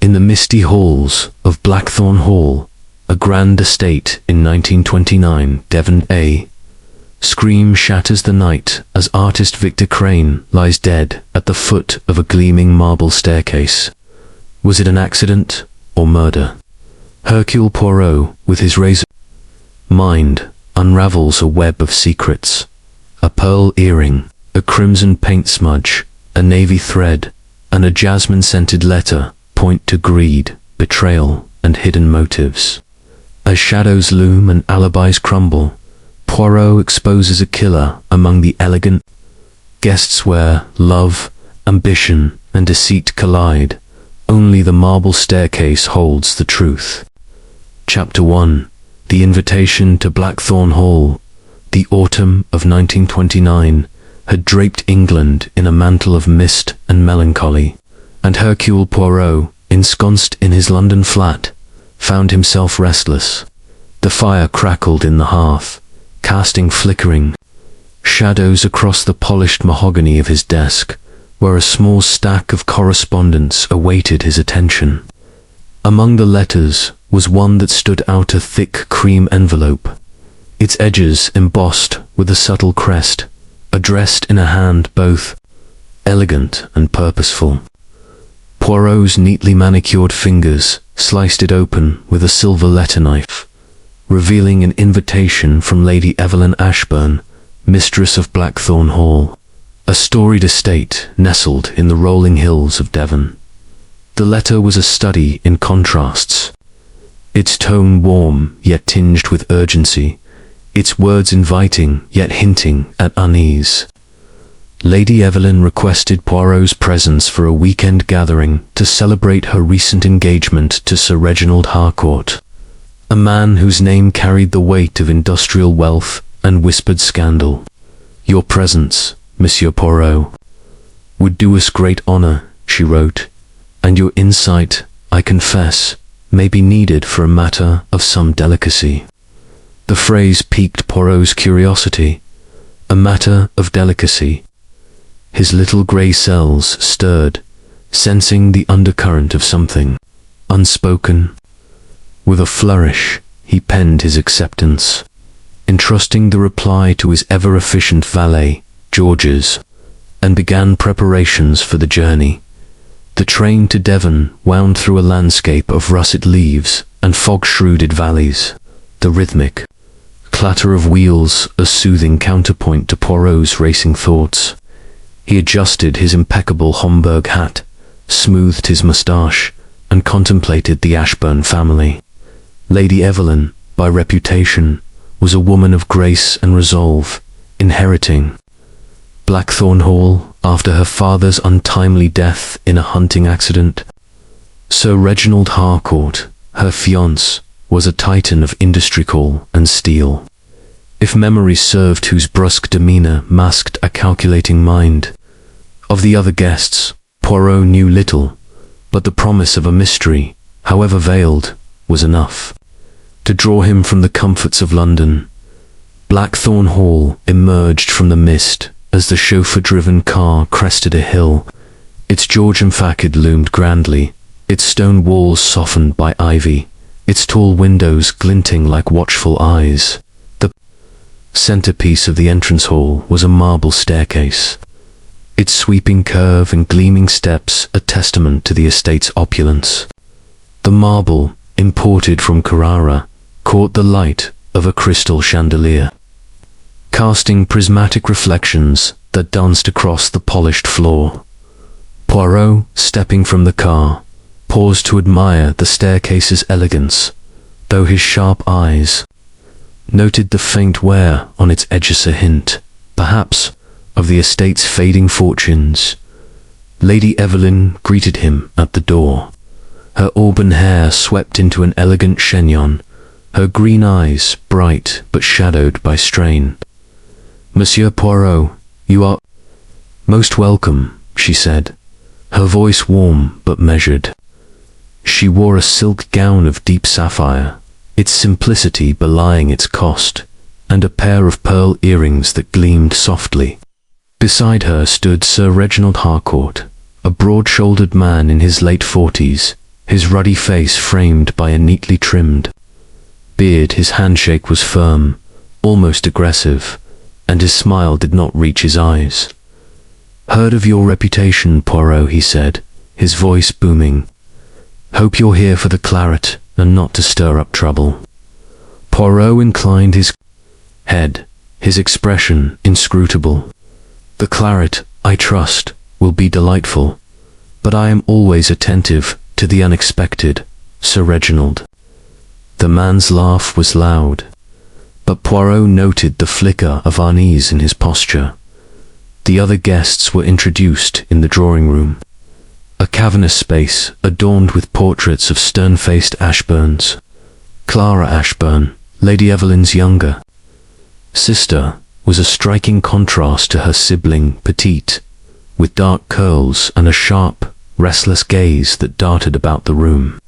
In the misty halls of Blackthorn Hall, a grand estate in 1929, Devon, A. Scream shatters the night as artist Victor Crane lies dead at the foot of a gleaming marble staircase. Was it an accident or murder? Hercule Poirot, with his razor mind, unravels a web of secrets. A pearl earring, a crimson paint smudge, a navy thread, and a jasmine-scented letter point to greed, betrayal, and hidden motives. As shadows loom and alibis crumble, Poirot exposes a killer among the elegant guests where love, ambition, and deceit collide. Only the marble staircase holds the truth. Chapter 1. The Invitation to Blackthorn Hall. The autumn of 1929 had draped England in a mantle of mist and melancholy, and Hercule Poirot, ensconced in his London flat, found himself restless. The fire crackled in the hearth, casting flickering shadows across the polished mahogany of his desk, where a small stack of correspondence awaited his attention. Among the letters was one that stood out, a thick cream envelope, its edges embossed with a subtle crest, addressed in a hand both elegant and purposeful. Poirot's neatly manicured fingers sliced it open with a silver letter knife, revealing an invitation from Lady Evelyn Ashburn, mistress of Blackthorn Hall, a storied estate nestled in the rolling hills of Devon. The letter was a study in contrasts, its tone warm yet tinged with urgency, its words inviting yet hinting at unease. Lady Evelyn requested Poirot's presence for a weekend gathering to celebrate her recent engagement to Sir Reginald Harcourt, a man whose name carried the weight of industrial wealth and whispered scandal. Your presence, Monsieur Poirot, would do us great honor, she wrote, and your insight, I confess, may be needed for a matter of some delicacy. The phrase piqued Poirot's curiosity. A matter of delicacy. His little grey cells stirred, sensing the undercurrent of something unspoken. With a flourish, he penned his acceptance, entrusting the reply to his ever-efficient valet, Georges, and began preparations for the journey. The train to Devon wound through a landscape of russet leaves and fog-shrouded valleys, the rhythmic clatter of wheels a soothing counterpoint to Poirot's racing thoughts. He adjusted his impeccable Homburg hat, smoothed his moustache, and contemplated the Ashburn family. Lady Evelyn, by reputation, was a woman of grace and resolve, inheriting Blackthorn Hall after her father's untimely death in a hunting accident. Sir Reginald Harcourt, her fiancé, was a titan of industry and steel, if memory served, whose brusque demeanor masked a calculating mind. Of the other guests, Poirot knew little, but the promise of a mystery, however veiled, was enough to draw him from the comforts of London. Blackthorn Hall emerged from the mist as the chauffeur-driven car crested a hill. Its Georgian facade loomed grandly, its stone walls softened by ivy, its tall windows glinting like watchful eyes. The centerpiece of the entrance hall was a marble staircase, its sweeping curve and gleaming steps a testament to the estate's opulence. The marble, imported from Carrara, caught the light of a crystal chandelier, casting prismatic reflections that danced across the polished floor. Poirot, stepping from the car, paused to admire the staircase's elegance, though his sharp eyes noted the faint wear on its edges, a hint, perhaps, of the estate's fading fortunes. Lady Evelyn greeted him at the door, her auburn hair swept into an elegant chignon, her green eyes bright but shadowed by strain. Monsieur Poirot, you are most welcome, she said, her voice warm but measured. She wore a silk gown of deep sapphire, its simplicity belying its cost, and a pair of pearl earrings that gleamed softly. Beside her stood Sir Reginald Harcourt, a broad-shouldered man in his late 40s, his ruddy face framed by a neatly trimmed beard. His handshake was firm, almost aggressive, and his smile did not reach his eyes. "Heard of your reputation, Poirot," he said, his voice booming. "Hope you're here for the claret and not to stir up trouble." Poirot inclined his head, his expression inscrutable. "The claret, I trust, will be delightful, but I am always attentive to the unexpected, Sir Reginald." The man's laugh was loud, but Poirot noted the flicker of unease in his posture. The other guests were introduced in the drawing room, a cavernous space adorned with portraits of stern-faced Ashburns. Clara Ashburn, Lady Evelyn's younger sister, was a striking contrast to her sibling, Petite, with dark curls and a sharp, restless gaze that darted about the room.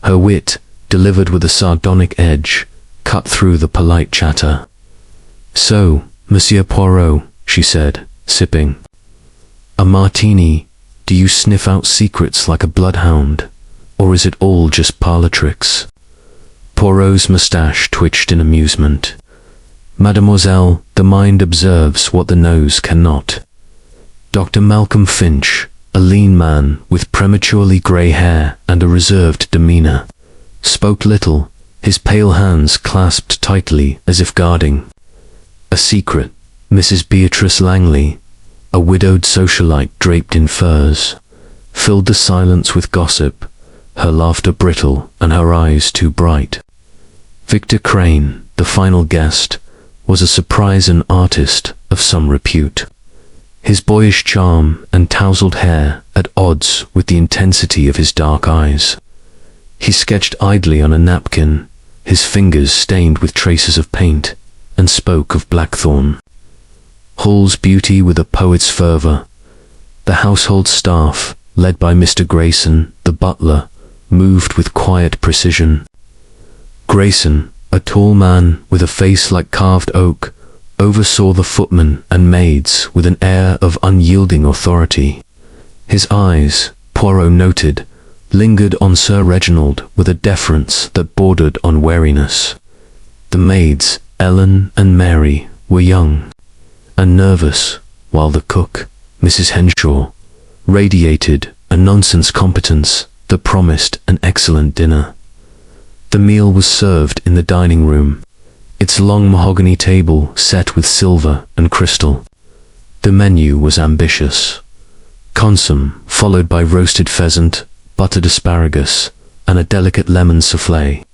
Her wit, delivered with a sardonic edge, cut through the polite chatter. "So, Monsieur Poirot," she said, sipping a martini, "do you sniff out secrets like a bloodhound, or is it all just parlor tricks?" Poirot's moustache twitched in amusement. "Mademoiselle, the mind observes what the nose cannot." Dr. Malcolm Finch, a lean man with prematurely grey hair and a reserved demeanour, spoke little, his pale hands clasped tightly as if guarding a secret. Mrs. Beatrice Langley, a widowed socialite draped in furs, filled the silence with gossip, her laughter brittle and her eyes too bright. Victor Crane, the final guest, was a surprising artist of some repute, his boyish charm and tousled hair at odds with the intensity of his dark eyes. He sketched idly on a napkin, his fingers stained with traces of paint, and spoke of Blackthorn Hall's beauty with a poet's fervour. The household staff, led by Mr. Grayson, the butler, moved with quiet precision. Grayson, a tall man with a face like carved oak, oversaw the footmen and maids with an air of unyielding authority. His eyes, Poirot noted, lingered on Sir Reginald with a deference that bordered on wariness. The maids, Ellen and Mary, were young and nervous, while the cook, Mrs. Henshaw, radiated a nonsense competence that promised an excellent dinner. The meal was served in the dining room, its long mahogany table set with silver and crystal. The menu was ambitious. Consomme, followed by roasted pheasant, buttered asparagus, and a delicate lemon soufflé.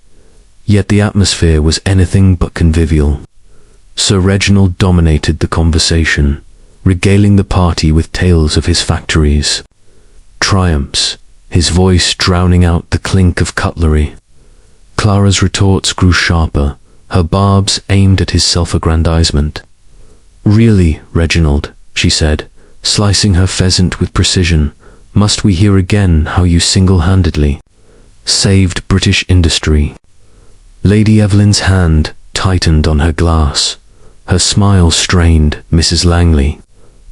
Yet the atmosphere was anything but convivial. Sir Reginald dominated the conversation, regaling the party with tales of his factories, triumphs, his voice drowning out the clink of cutlery. Clara's retorts grew sharper, her barbs aimed at his self-aggrandizement. "Really, Reginald," she said, slicing her pheasant with precision, "must we hear again how you single-handedly saved British industry?" Lady Evelyn's hand tightened on her glass. Her smile strained. Mrs. Langley,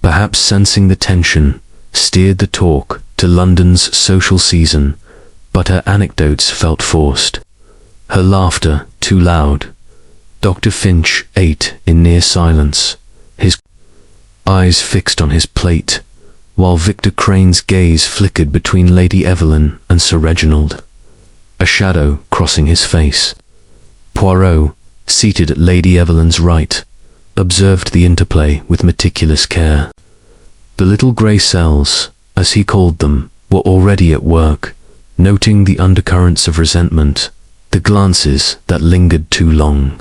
perhaps sensing the tension, steered the talk to London's social season, but her anecdotes felt forced, her laughter too loud. Dr. Finch ate in near silence, his eyes fixed on his plate, while Victor Crane's gaze flickered between Lady Evelyn and Sir Reginald, a shadow crossing his face. Poirot, seated at Lady Evelyn's right, observed the interplay with meticulous care. The little grey cells, as he called them, were already at work, noting the undercurrents of resentment, the glances that lingered too long,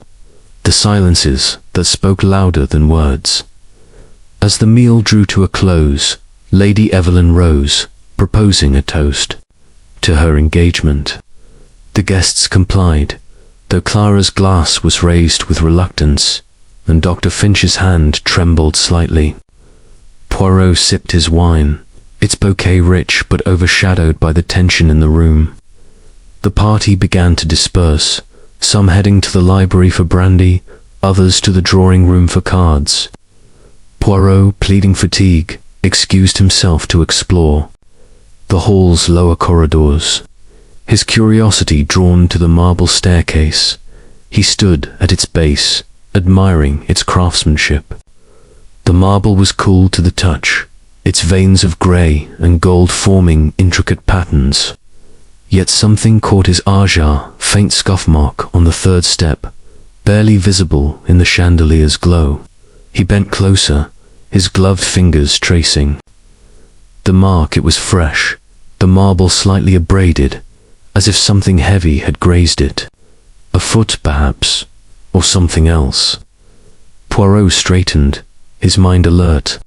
the silences that spoke louder than words. As the meal drew to a close, Lady Evelyn rose, proposing a toast to her engagement. The guests complied, though Clara's glass was raised with reluctance, and Dr. Finch's hand trembled slightly. Poirot sipped his wine, its bouquet rich but overshadowed by the tension in the room. The party began to disperse, some heading to the library for brandy, others to the drawing room for cards. Poirot, pleading fatigue, excused himself to explore the hall's lower corridors. his curiosity drawn to the marble staircase. He stood at its base, admiring its craftsmanship. The marble was cool to the touch, its veins of grey and gold forming intricate patterns. Yet something caught his eye, faint scuff mark on the third step, barely visible in the chandelier's glow. He bent closer, his gloved fingers tracing. The mark, it was fresh, the marble slightly abraded, as if something heavy had grazed it. A foot, perhaps, or something else. Poirot straightened, his mind alert.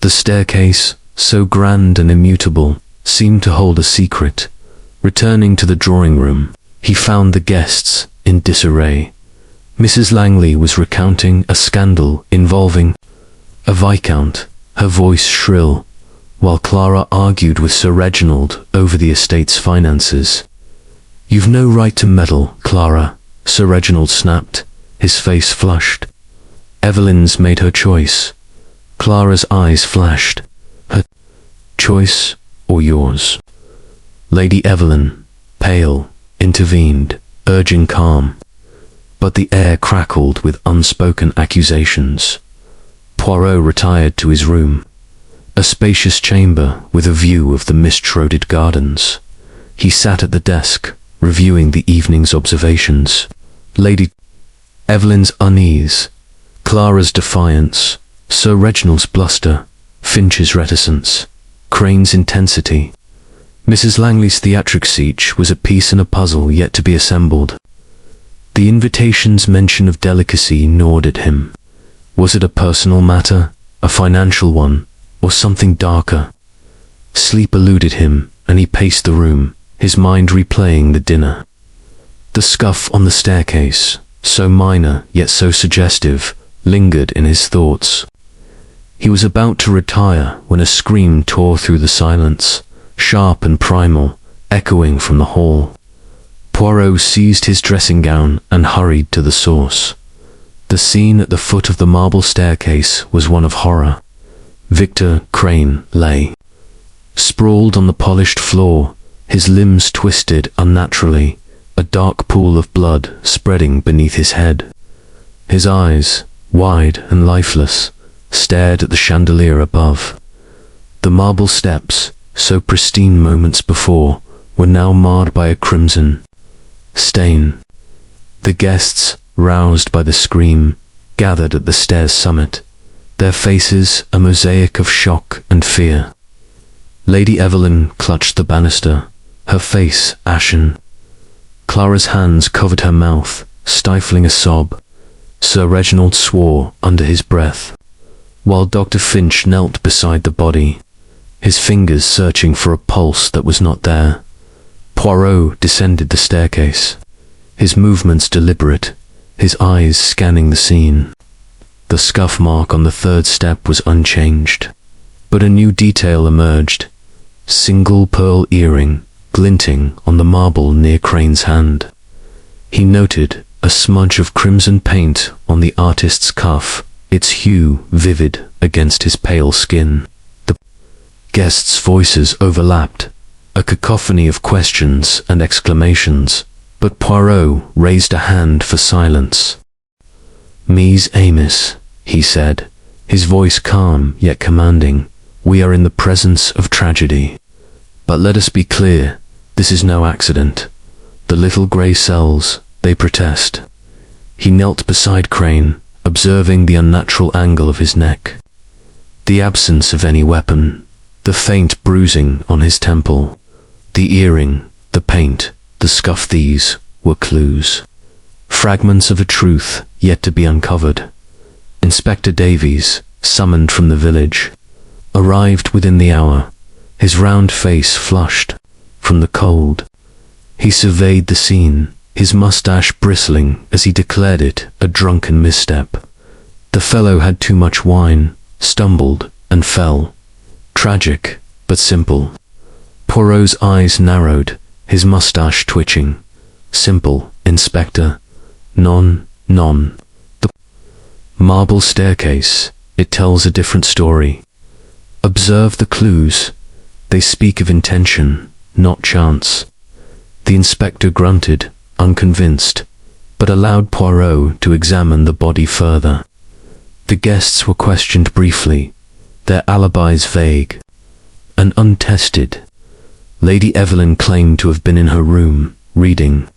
The staircase, so grand and immutable, seemed to hold a secret. Returning to the drawing room, he found the guests in disarray. Mrs. Langley was recounting a scandal involving a viscount, her voice shrill, while Clara argued with Sir Reginald over the estate's finances. "You've no right to meddle, Clara," Sir Reginald snapped, his face flushed. "Evelyn's made her choice." Clara's eyes flashed. "Her choice or yours?" Lady Evelyn, pale, intervened, urging calm. But the air crackled with unspoken accusations. Poirot retired to his room, a spacious chamber with a view of the mist-shrouded gardens. He sat at the desk, reviewing the evening's observations. Lady Evelyn's unease, Clara's defiance, Sir Reginald's bluster, Finch's reticence, Crane's intensity. Mrs. Langley's theatric speech was a piece in a puzzle yet to be assembled. The invitation's mention of delicacy gnawed at him. Was it a personal matter, a financial one, or something darker? Sleep eluded him, and he paced the room, his mind replaying the dinner. The scuff on the staircase, so minor yet so suggestive, lingered in his thoughts. He was about to retire when a scream tore through the silence, sharp and primal, echoing from the hall. Poirot seized his dressing gown and hurried to the source. The scene at the foot of the marble staircase was one of horror. Victor Crane lay, sprawled on the polished floor, his limbs twisted unnaturally, a dark pool of blood spreading beneath his head. His eyes, wide and lifeless, stared at the chandelier above. The marble steps, so pristine moments before, were now marred by a crimson stain. The guests, roused by the scream, gathered at the stairs' summit, their faces a mosaic of shock and fear. Lady Evelyn clutched the banister, her face ashen. Clara's hands covered her mouth, stifling a sob. Sir Reginald swore under his breath, while Dr. Finch knelt beside the body, his fingers searching for a pulse that was not there. Poirot descended the staircase, his movements deliberate, his eyes scanning the scene. The scuff mark on the third step was unchanged, but a new detail emerged. Single pearl earring glinting on the marble near Crane's hand. He noted a smudge of crimson paint on the artist's cuff, its hue vivid against his pale skin. The guests' voices overlapped, a cacophony of questions and exclamations, but Poirot raised a hand for silence. "Mies Amos," he said, his voice calm yet commanding, "we are in the presence of tragedy. But let us be clear, this is no accident. The little grey cells, they protest." He knelt beside Crane, observing the unnatural angle of his neck, the absence of any weapon, the faint bruising on his temple, the earring, the paint, the scuff. These were clues, fragments of a truth yet to be uncovered. Inspector Davies, summoned from the village, arrived within the hour, his round face flushed from the cold. He surveyed the scene, his mustache bristling as he declared it a drunken misstep. The fellow had too much wine, stumbled, and fell. Tragic, but simple. Poirot's eyes narrowed, his mustache twitching. Simple, Inspector. Non. The marble staircase, it tells a different story. Observe the clues. They speak of intention, not chance. The inspector grunted, unconvinced, but allowed Poirot to examine the body further. The guests were questioned briefly, their alibis vague and untested. Lady Evelyn claimed to have been in her room, reading.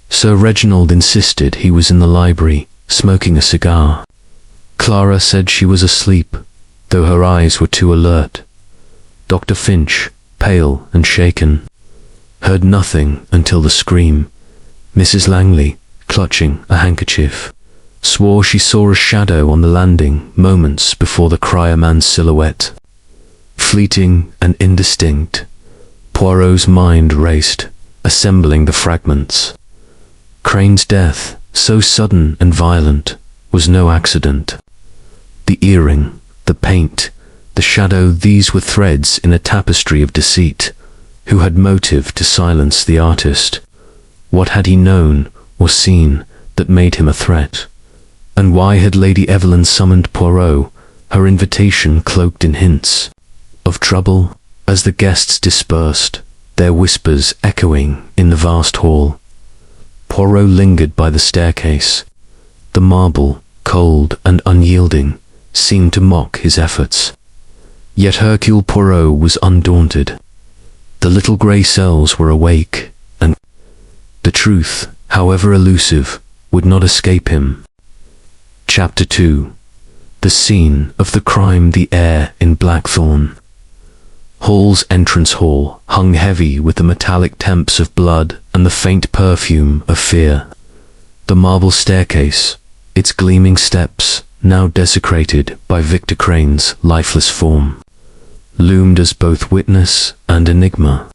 Sir Reginald insisted he was in the library, smoking a cigar. Clara said she was asleep, though her eyes were too alert. Dr. Finch, pale and shaken, heard nothing until the scream. Mrs. Langley, clutching a handkerchief, swore she saw a shadow on the landing moments before the cryer-man's silhouette. Fleeting and indistinct, Poirot's mind raced, assembling the fragments. Crane's death, so sudden and violent, was no accident. The earring, the paint, the shadow, these were threads in a tapestry of deceit. Who had motive to silence the artist? What had he known or seen that made him a threat? And why had Lady Evelyn summoned Poirot, her invitation cloaked in hints of trouble? As the guests dispersed, their whispers echoing in the vast hall, Poirot lingered by the staircase. The marble, cold and unyielding, seemed to mock his efforts. Yet Hercule Poirot was undaunted. The little grey cells were awake, and the truth, however elusive, would not escape him. Chapter 2. The scene of the crime, the air in Blackthorn. Hall's entrance hall hung heavy with the metallic temps of blood and the faint perfume of fear. The marble staircase, its gleaming steps, now desecrated by Victor Crane's lifeless form, loomed as both witness and enigma.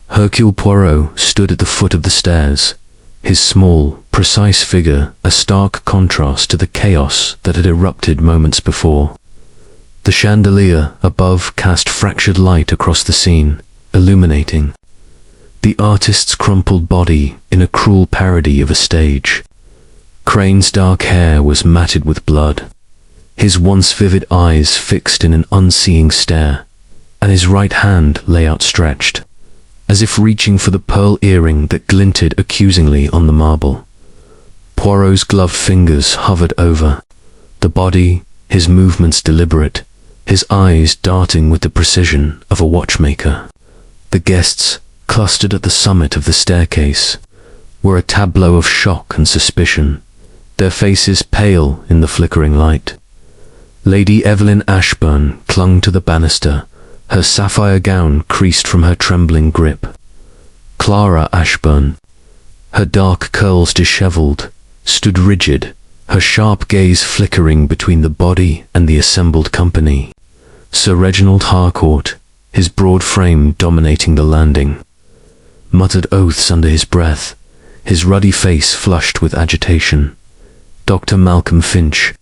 Hercule Poirot stood at the foot of the stairs, his small, precise figure a stark contrast to the chaos that had erupted moments before. The chandelier above cast fractured light across the scene, illuminating the artist's crumpled body in a cruel parody of a stage. Crane's dark hair was matted with blood, his once vivid eyes fixed in an unseeing stare, and his right hand lay outstretched, as if reaching for the pearl earring that glinted accusingly on the marble. Poirot's gloved fingers hovered over the body, his movements deliberate, his eyes darting with the precision of a watchmaker. The guests, clustered at the summit of the staircase, were a tableau of shock and suspicion, their faces pale in the flickering light. Lady Evelyn Ashburn clung to the banister, her sapphire gown creased from her trembling grip. Clara Ashburn, her dark curls dishevelled, stood rigid, her sharp gaze flickering between the body and the assembled company. Sir Reginald Harcourt, his broad frame dominating the landing, muttered oaths under his breath, his ruddy face flushed with agitation. Dr. Malcolm Finch,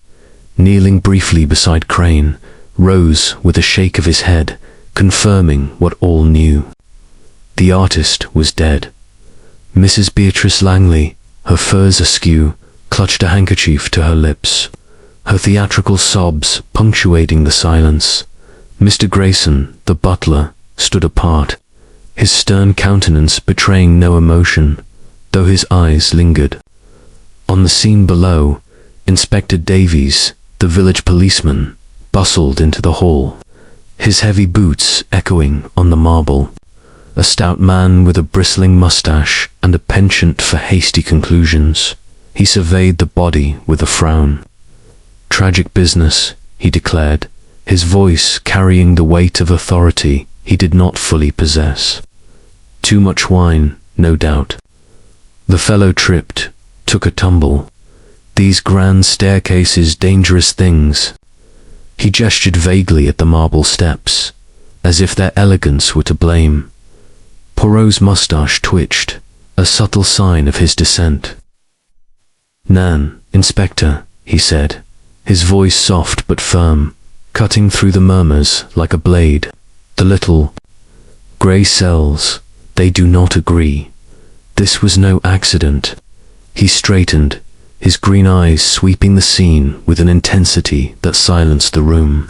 kneeling briefly beside Crane, rose with a shake of his head, confirming what all knew. The artist was dead. Mrs. Beatrice Langley, her furs askew, clutched a handkerchief to her lips, her theatrical sobs punctuating the silence. Mr. Grayson, the butler, stood apart, his stern countenance betraying no emotion, though his eyes lingered. On the scene below, Inspector Davies, the village policeman, bustled into the hall, his heavy boots echoing on the marble. A stout man with a bristling moustache and a penchant for hasty conclusions, he surveyed the body with a frown. Tragic business, he declared, his voice carrying the weight of authority he did not fully possess. Too much wine, no doubt. The fellow tripped, took a tumble. These grand staircases, dangerous things. He gestured vaguely at the marble steps, as if their elegance were to blame. Poirot's moustache twitched, a subtle sign of his dissent. "Nan, Inspector," he said, his voice soft but firm, cutting through the murmurs like a blade. "The little grey cells, they do not agree. This was no accident." He straightened, his green eyes sweeping the scene with an intensity that silenced the room.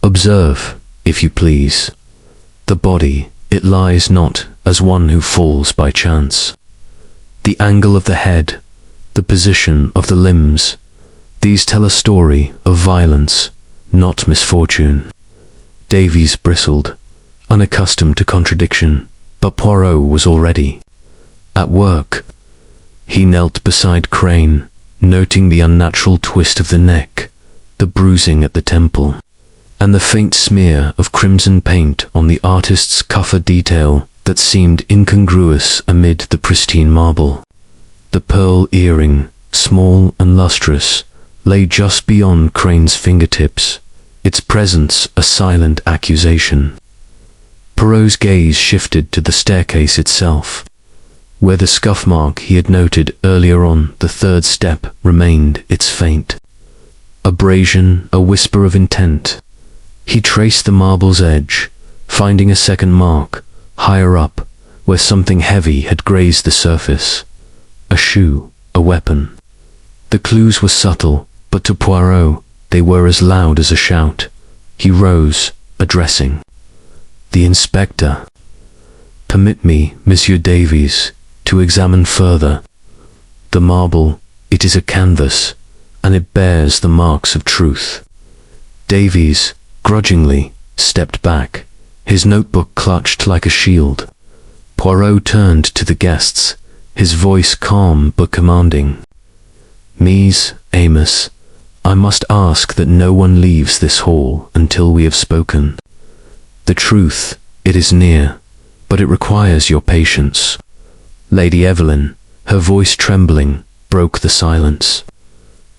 "Observe, if you please. The body, it lies not as one who falls by chance. The angle of the head, the position of the limbs, these tell a story of violence, not misfortune. Davies bristled, unaccustomed to contradiction, but Poirot was already at work. He knelt beside Crane, noting the unnatural twist of the neck, the bruising at the temple, and the faint smear of crimson paint on the artist's cuff, a detail that seemed incongruous amid the pristine marble. The pearl earring, small and lustrous, lay just beyond Crane's fingertips, its presence a silent accusation. Poirot's gaze shifted to the staircase itself, where the scuff mark he had noted earlier on the third step remained its faint abrasion, a whisper of intent. He traced the marble's edge, finding a second mark, higher up, where something heavy had grazed the surface. A shoe, a weapon. The clues were subtle, but to Poirot they were as loud as a shout. He rose, addressing the inspector. "Permit me, Monsieur Davies, to examine further. The marble, it is a canvas, and it bears the marks of truth." Davies, grudgingly, stepped back, his notebook clutched like a shield. Poirot turned to the guests, his voice calm but commanding. "Mies, Amos, I must ask that no one leaves this hall until we have spoken. The truth, it is near, but it requires your patience." Lady Evelyn, her voice trembling, broke the silence.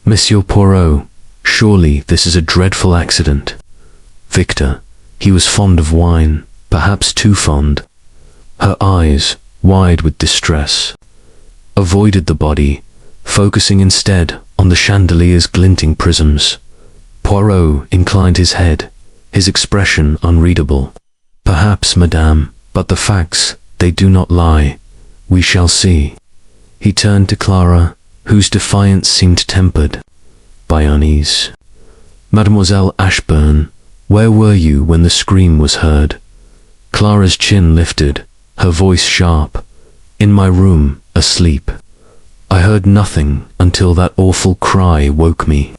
"Monsieur Poirot, surely this is a dreadful accident." Victor, he was fond of wine, perhaps too fond. Her eyes, wide with distress, avoided the body, focusing instead on the chandelier's glinting prisms. Poirot inclined his head, his expression unreadable. "Perhaps, madame, but the facts, they do not lie. We shall see." He turned to Clara, whose defiance seemed tempered by unease. "Mademoiselle Ashburn, where were you when the scream was heard?" Clara's chin lifted, her voice sharp. "In my room, asleep. I heard nothing until that awful cry woke me."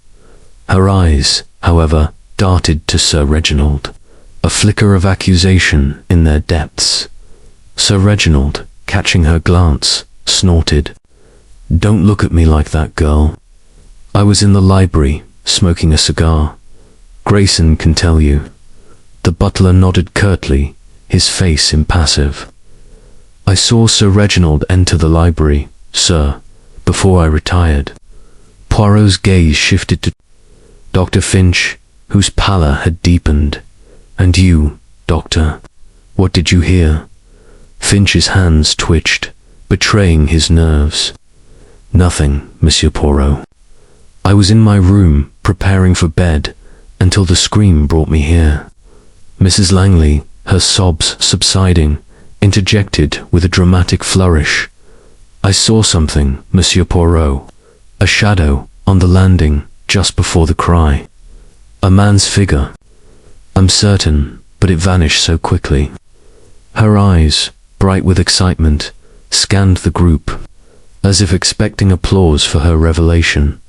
Her eyes, however, darted to Sir Reginald, a flicker of accusation in their depths. Sir Reginald, catching her glance, snorted. "Don't look at me like that, girl. I was in the library, smoking a cigar. Grayson can tell you." The butler nodded curtly, his face impassive. "I saw Sir Reginald enter the library, sir, before I retired." Poirot's gaze shifted to Dr. Finch, whose pallor had deepened. "And you, doctor, what did you hear?" Finch's hands twitched, betraying his nerves. "Nothing, Monsieur Poirot. I was in my room, preparing for bed, until the scream brought me here." Mrs. Langley, her sobs subsiding, interjected with a dramatic flourish. "I saw something, Monsieur Poirot, a shadow on the landing just before the cry. A man's figure. I'm certain, but it vanished so quickly." Her eyes, bright with excitement, scanned the group, as if expecting applause for her revelation.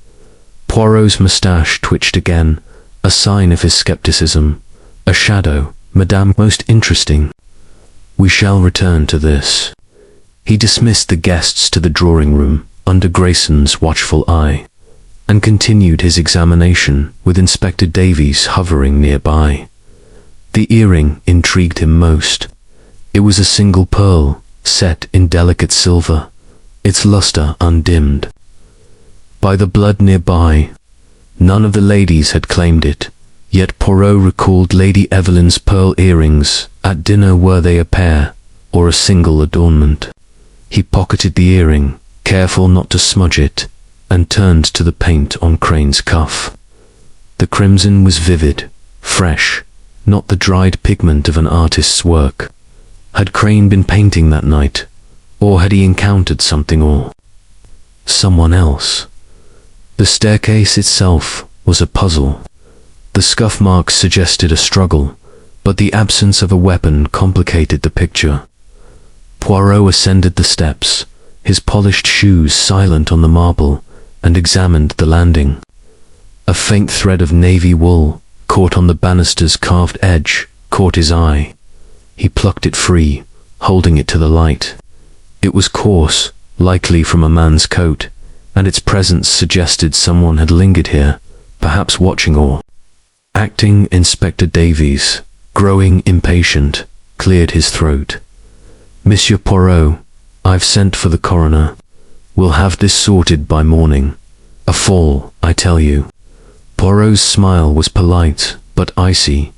Poirot's moustache twitched again, a sign of his skepticism. "A shadow, madame, most interesting. We shall return to this." He dismissed the guests to the drawing-room under Grayson's watchful eye, and continued his examination with Inspector Davies hovering nearby. The earring intrigued him most. It was a single pearl, set in delicate silver, its luster undimmed by the blood nearby. None of the ladies had claimed it, yet Poirot recalled Lady Evelyn's pearl earrings at dinner. Were they a pair, or a single adornment? He pocketed the earring, careful not to smudge it, and turned to the paint on Crane's cuff. The crimson was vivid, fresh, not the dried pigment of an artist's work. Had Crane been painting that night, or had he encountered something or someone else? The staircase itself was a puzzle. The scuff marks suggested a struggle, but the absence of a weapon complicated the picture. Poirot ascended the steps, his polished shoes silent on the marble, and examined the landing. A faint thread of navy wool, caught on the banister's carved edge, caught his eye. He plucked it free, holding it to the light. It was coarse, likely from a man's coat, and its presence suggested someone had lingered here, perhaps watching or acting. Inspector Davies, growing impatient, cleared his throat. "Monsieur Poirot, I've sent for the coroner. We'll have this sorted by morning. A fall, I tell you." Poirot's smile was polite, but icy.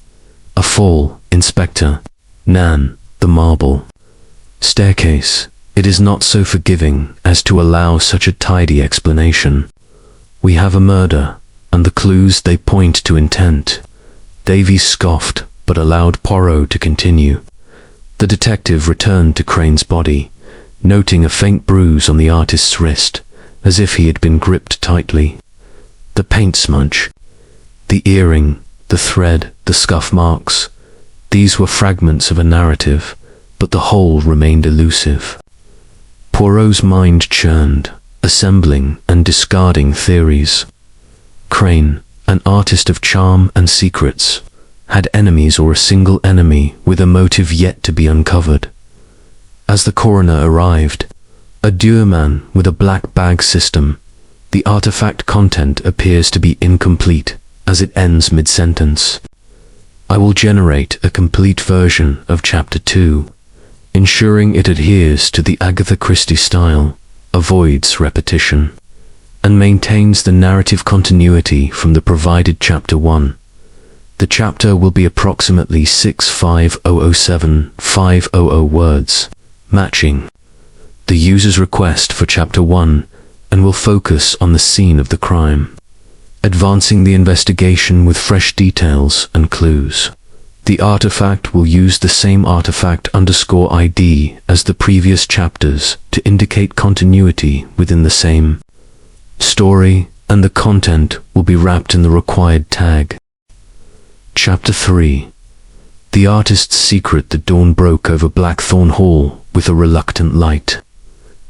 "A fall, Inspector. Nan, the marble staircase. It is not so forgiving as to allow such a tidy explanation. We have a murder, and the clues they point to intent." Davies scoffed, but allowed Poirot to continue. The detective returned to Crane's body, noting a faint bruise on the artist's wrist, as if he had been gripped tightly. The paint smudge, the earring, the thread, the scuff marks, these were fragments of a narrative, but the whole remained elusive. Poirot's mind churned, assembling and discarding theories. Crane, an artist of charm and secrets, had enemies or a single enemy with a motive yet to be uncovered. As the coroner arrived, a doorman with a black bag system, the artifact content appears to be incomplete as it ends mid-sentence. "I will generate a complete version of Chapter 2, ensuring it adheres to the Agatha Christie style, avoids repetition, and maintains the narrative continuity from the provided Chapter 1. The chapter will be approximately 65007-500 words, matching the user's request for Chapter 1, and will focus on the scene of the crime, advancing the investigation with fresh details and clues. The artifact will use the same artifact_ID as the previous chapters to indicate continuity within the same story, and the content will be wrapped in the required tag." Chapter 3. The artist's secret. The dawn broke over Blackthorn Hall with a reluctant light,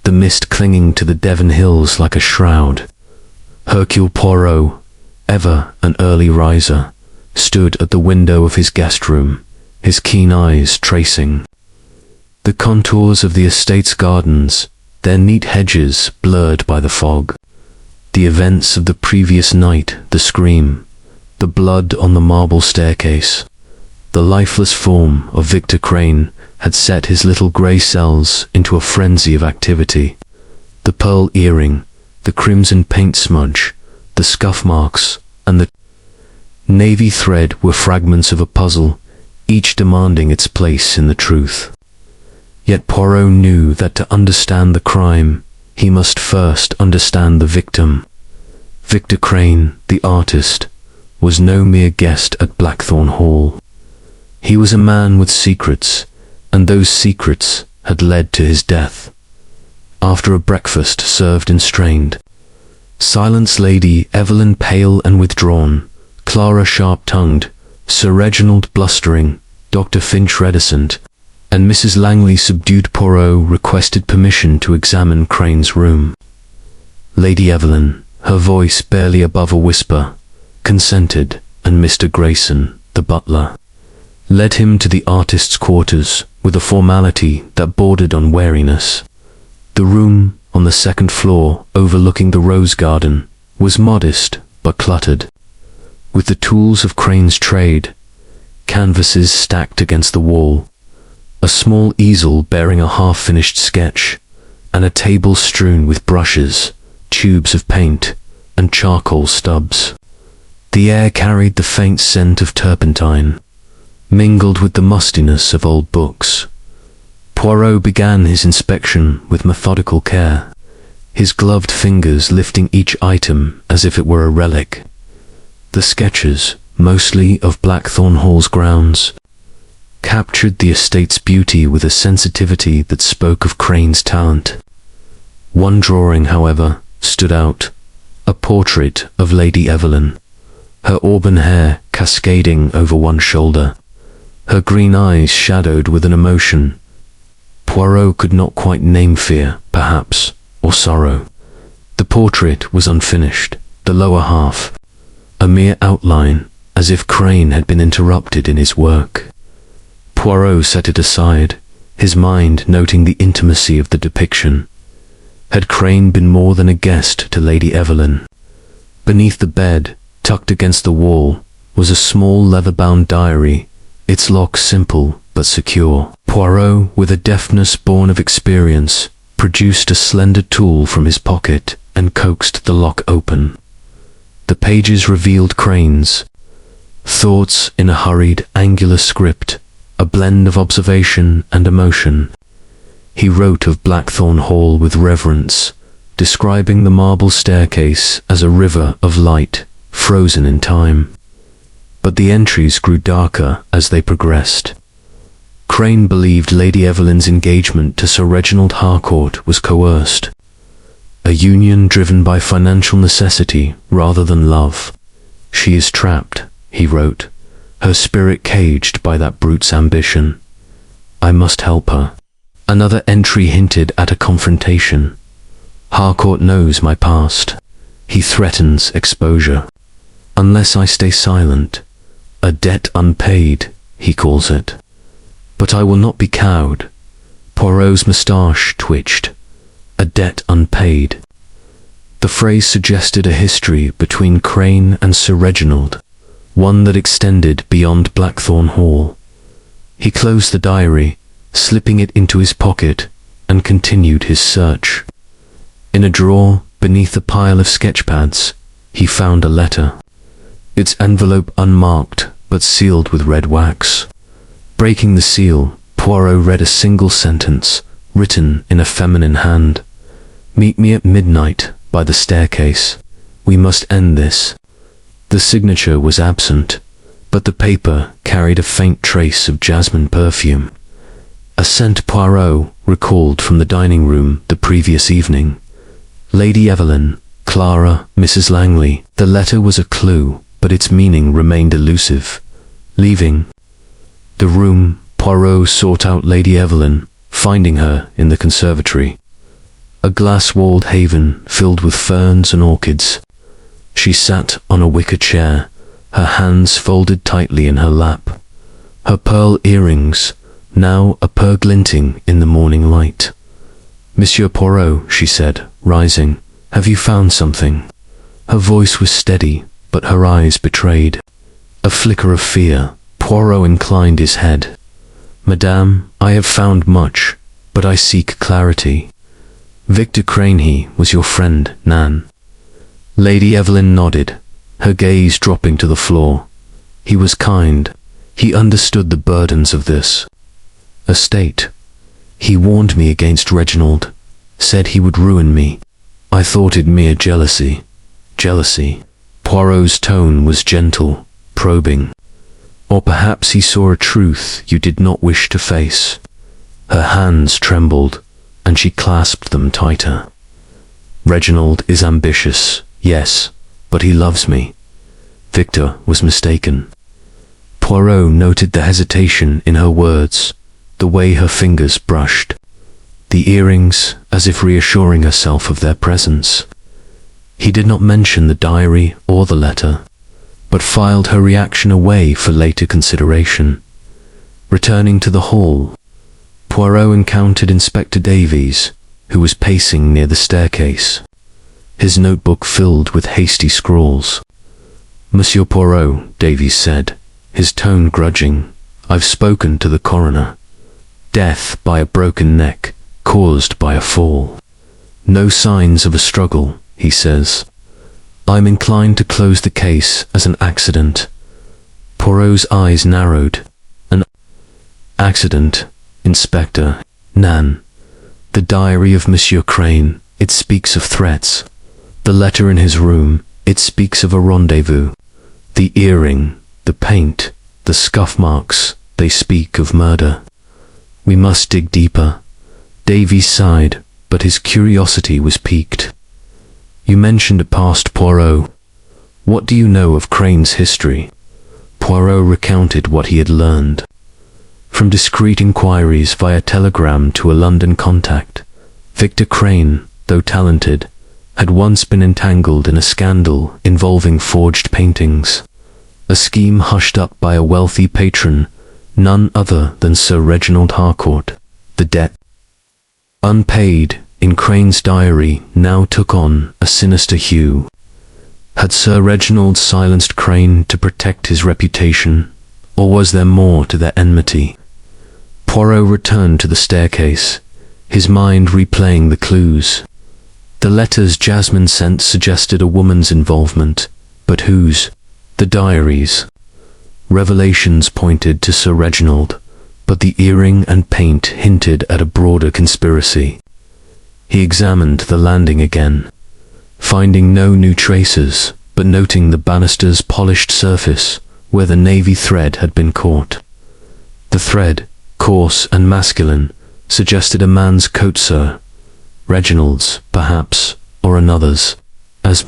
the mist clinging to the Devon hills like a shroud. Hercule Poirot, ever an early riser, stood at the window of his guest room, his keen eyes tracing the contours of the estate's gardens, their neat hedges blurred by the fog. The events of the previous night, the scream, the blood on the marble staircase, the lifeless form of Victor Crane had set his little grey cells into a frenzy of activity. The pearl earring, the crimson paint smudge, the scuff marks, and the navy thread were fragments of a puzzle, each demanding its place in the truth. Yet Poirot knew that to understand the crime, he must first understand the victim. Victor Crane, the artist, was no mere guest at Blackthorn Hall. He was a man with secrets, and those secrets had led to his death. After a breakfast served and strained, Silence Lady Evelyn pale and withdrawn, Clara sharp-tongued, Sir Reginald blustering, Dr. Finch reticent, and Mrs. Langley subdued, Poirot requested permission to examine Crane's room. Lady Evelyn, her voice barely above a whisper, consented, and Mr. Grayson, the butler, led him to the artist's quarters with a formality that bordered on wariness. The room, on the second floor overlooking the rose garden, was modest but cluttered, with the tools of Crane's trade, canvases stacked against the wall, a small easel bearing a half-finished sketch, and a table strewn with brushes, tubes of paint, and charcoal stubs. The air carried the faint scent of turpentine, mingled with the mustiness of old books. Poirot began his inspection with methodical care, his gloved fingers lifting each item as if it were a relic. The sketches, mostly of Blackthorn Hall's grounds, captured the estate's beauty with a sensitivity that spoke of Crane's talent. One drawing, however, stood out, a portrait of Lady Evelyn, her auburn hair cascading over one shoulder, her green eyes shadowed with an emotion Poirot could not quite name: fear, perhaps, or sorrow. The portrait was unfinished, the lower half, a mere outline, as if Crane had been interrupted in his work. Poirot set it aside, his mind noting the intimacy of the depiction. Had Crane been more than a guest to Lady Evelyn? Beneath the bed, tucked against the wall, was a small leather-bound diary, its lock simple but secure. Poirot, with a deftness born of experience, produced a slender tool from his pocket and coaxed the lock open. The pages revealed Crane's thoughts in a hurried, angular script, a blend of observation and emotion. He wrote of Blackthorn Hall with reverence, describing the marble staircase as a river of light, frozen in time. But the entries grew darker as they progressed. Crane believed Lady Evelyn's engagement to Sir Reginald Harcourt was coerced, a union driven by financial necessity rather than love. She is trapped, he wrote, her spirit caged by that brute's ambition. I must help her. Another entry hinted at a confrontation. Harcourt knows my past. He threatens exposure. Unless I stay silent. A debt unpaid, he calls it. But I will not be cowed. Poirot's moustache twitched. A debt unpaid. The phrase suggested a history between Crane and Sir Reginald, one that extended beyond Blackthorn Hall. He closed the diary, slipping it into his pocket, and continued his search. In a drawer, beneath a pile of sketchpads, he found a letter, its envelope unmarked but sealed with red wax. Breaking the seal, Poirot read a single sentence, written in a feminine hand. Meet me at midnight by the staircase. We must end this. The signature was absent, but the paper carried a faint trace of jasmine perfume, a scent Poirot recalled from the dining room the previous evening. Lady Evelyn, Clara, Mrs. Langley. The letter was a clue, but its meaning remained elusive. Leaving the room, Poirot sought out Lady Evelyn, finding her in the conservatory, a glass-walled haven filled with ferns and orchids. She sat on a wicker chair, her hands folded tightly in her lap, her pearl earrings now a pearl glinting in the morning light. Monsieur Poirot, she said, rising, have you found something? Her voice was steady, but her eyes betrayed a flicker of fear. Poirot inclined his head. Madame, I have found much, but I seek clarity. Victor Crane was your friend, Nan. Lady Evelyn nodded, her gaze dropping to the floor. He was kind. He understood the burdens of this estate. He warned me against Reginald, said he would ruin me. I thought it mere jealousy. Jealousy. Poirot's tone was gentle, probing. Or perhaps he saw a truth you did not wish to face. Her hands trembled, and she clasped them tighter. Reginald is ambitious, yes, but he loves me. Victor was mistaken. Poirot noted the hesitation in her words, the way her fingers brushed, the earrings as if reassuring herself of their presence. He did not mention the diary or the letter, but filed her reaction away for later consideration. Returning to the hall, Poirot encountered Inspector Davies, who was pacing near the staircase, his notebook filled with hasty scrawls. Monsieur Poirot, Davies said, his tone grudging, I've spoken to the coroner. Death by a broken neck, caused by a fall. No signs of a struggle, he says. I'm inclined to close the case as an accident. Poirot's eyes narrowed. An accident, Inspector. Nan. The diary of Monsieur Crane, it speaks of threats. The letter in his room, it speaks of a rendezvous. The earring, the paint, the scuff marks, they speak of murder. We must dig deeper. Davies sighed, but his curiosity was piqued. You mentioned a past, Poirot. What do you know of Crane's history? Poirot recounted what he had learned. From discreet inquiries via telegram to a London contact, Victor Crane, though talented, had once been entangled in a scandal involving forged paintings, a scheme hushed up by a wealthy patron, none other than Sir Reginald Harcourt. The debt, unpaid, in Crane's diary now took on a sinister hue. Had Sir Reginald silenced Crane to protect his reputation, or was there more to their enmity? Poirot returned to the staircase, his mind replaying the clues. The letters Jasmine sent suggested a woman's involvement, but whose? The diaries. Revelations pointed to Sir Reginald, but the earring and paint hinted at a broader conspiracy. He examined the landing again, finding no new traces, but noting the banister's polished surface where the navy thread had been caught. The thread, coarse and masculine, suggested a man's coat, Sir Reginald's, perhaps, or another's. As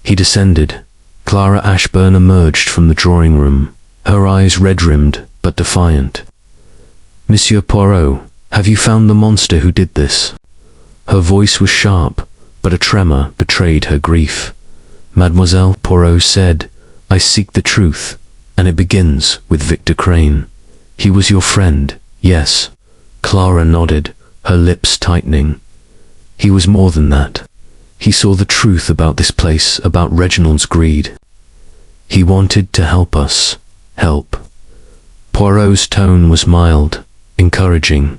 he descended, Clara Ashburn emerged from the drawing room, her eyes red-rimmed but defiant. Monsieur Poirot, have you found the monster who did this? Her voice was sharp, but a tremor betrayed her grief. Mademoiselle, Poirot said, I seek the truth, and it begins with Victor Crane. He was your friend, yes. Clara nodded, her lips tightening. He was more than that. He saw the truth about this place, about Reginald's greed. He wanted to help us. Help. Poirot's tone was mild, encouraging.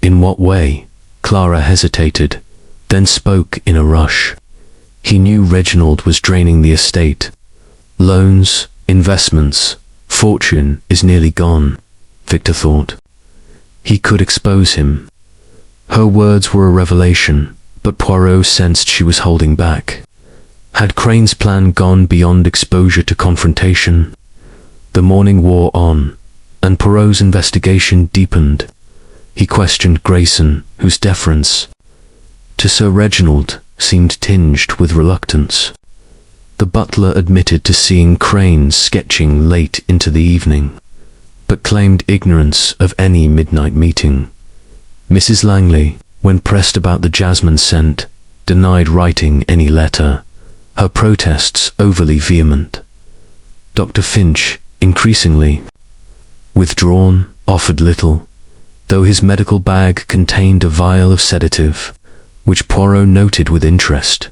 In what way? Clara hesitated, then spoke in a rush. He knew Reginald was draining the estate. Loans, investments, fortune is nearly gone, Victor thought. He could expose him. Her words were a revelation, but Poirot sensed she was holding back. Had Crane's plan gone beyond exposure to confrontation? The morning wore on, and Poirot's investigation deepened. He questioned Grayson, whose deference to Sir Reginald seemed tinged with reluctance. The butler admitted to seeing Crane sketching late into the evening, but claimed ignorance of any midnight meeting. Mrs. Langley, when pressed about the jasmine scent, denied writing any letter, her protests overly vehement. Dr. Finch, increasingly withdrawn, offered little, though his medical bag contained a vial of sedative, which Poirot noted with interest.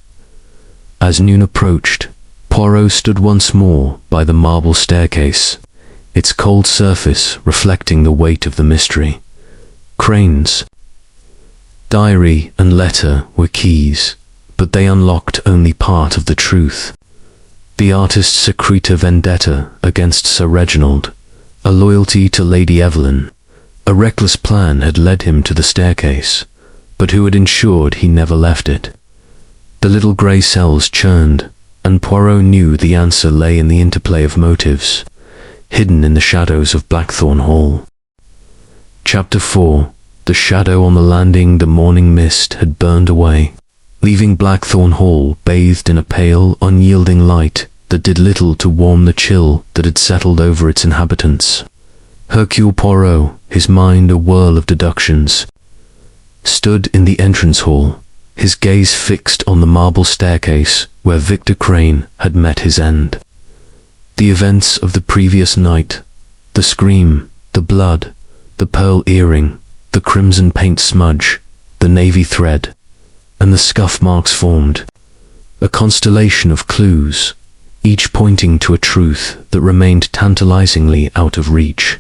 As noon approached, Poirot stood once more by the marble staircase, its cold surface reflecting the weight of the mystery. Crane's diary and letter were keys, but they unlocked only part of the truth. The artist's secrete vendetta against Sir Reginald, a loyalty to Lady Evelyn, a reckless plan had led him to the staircase, but who had ensured he never left it? The little grey cells churned, and Poirot knew the answer lay in the interplay of motives, hidden in the shadows of Blackthorn Hall. Chapter 4. The shadow on the landing. The morning mist had burned away, leaving Blackthorn Hall bathed in a pale, unyielding light that did little to warm the chill that had settled over its inhabitants. Hercule Poirot, his mind a whirl of deductions, stood in the entrance hall, his gaze fixed on the marble staircase where Victor Crane had met his end. The events of the previous night, the scream, the blood, the pearl earring, the crimson paint smudge, the navy thread, and the scuff marks formed a constellation of clues, each pointing to a truth that remained tantalizingly out of reach.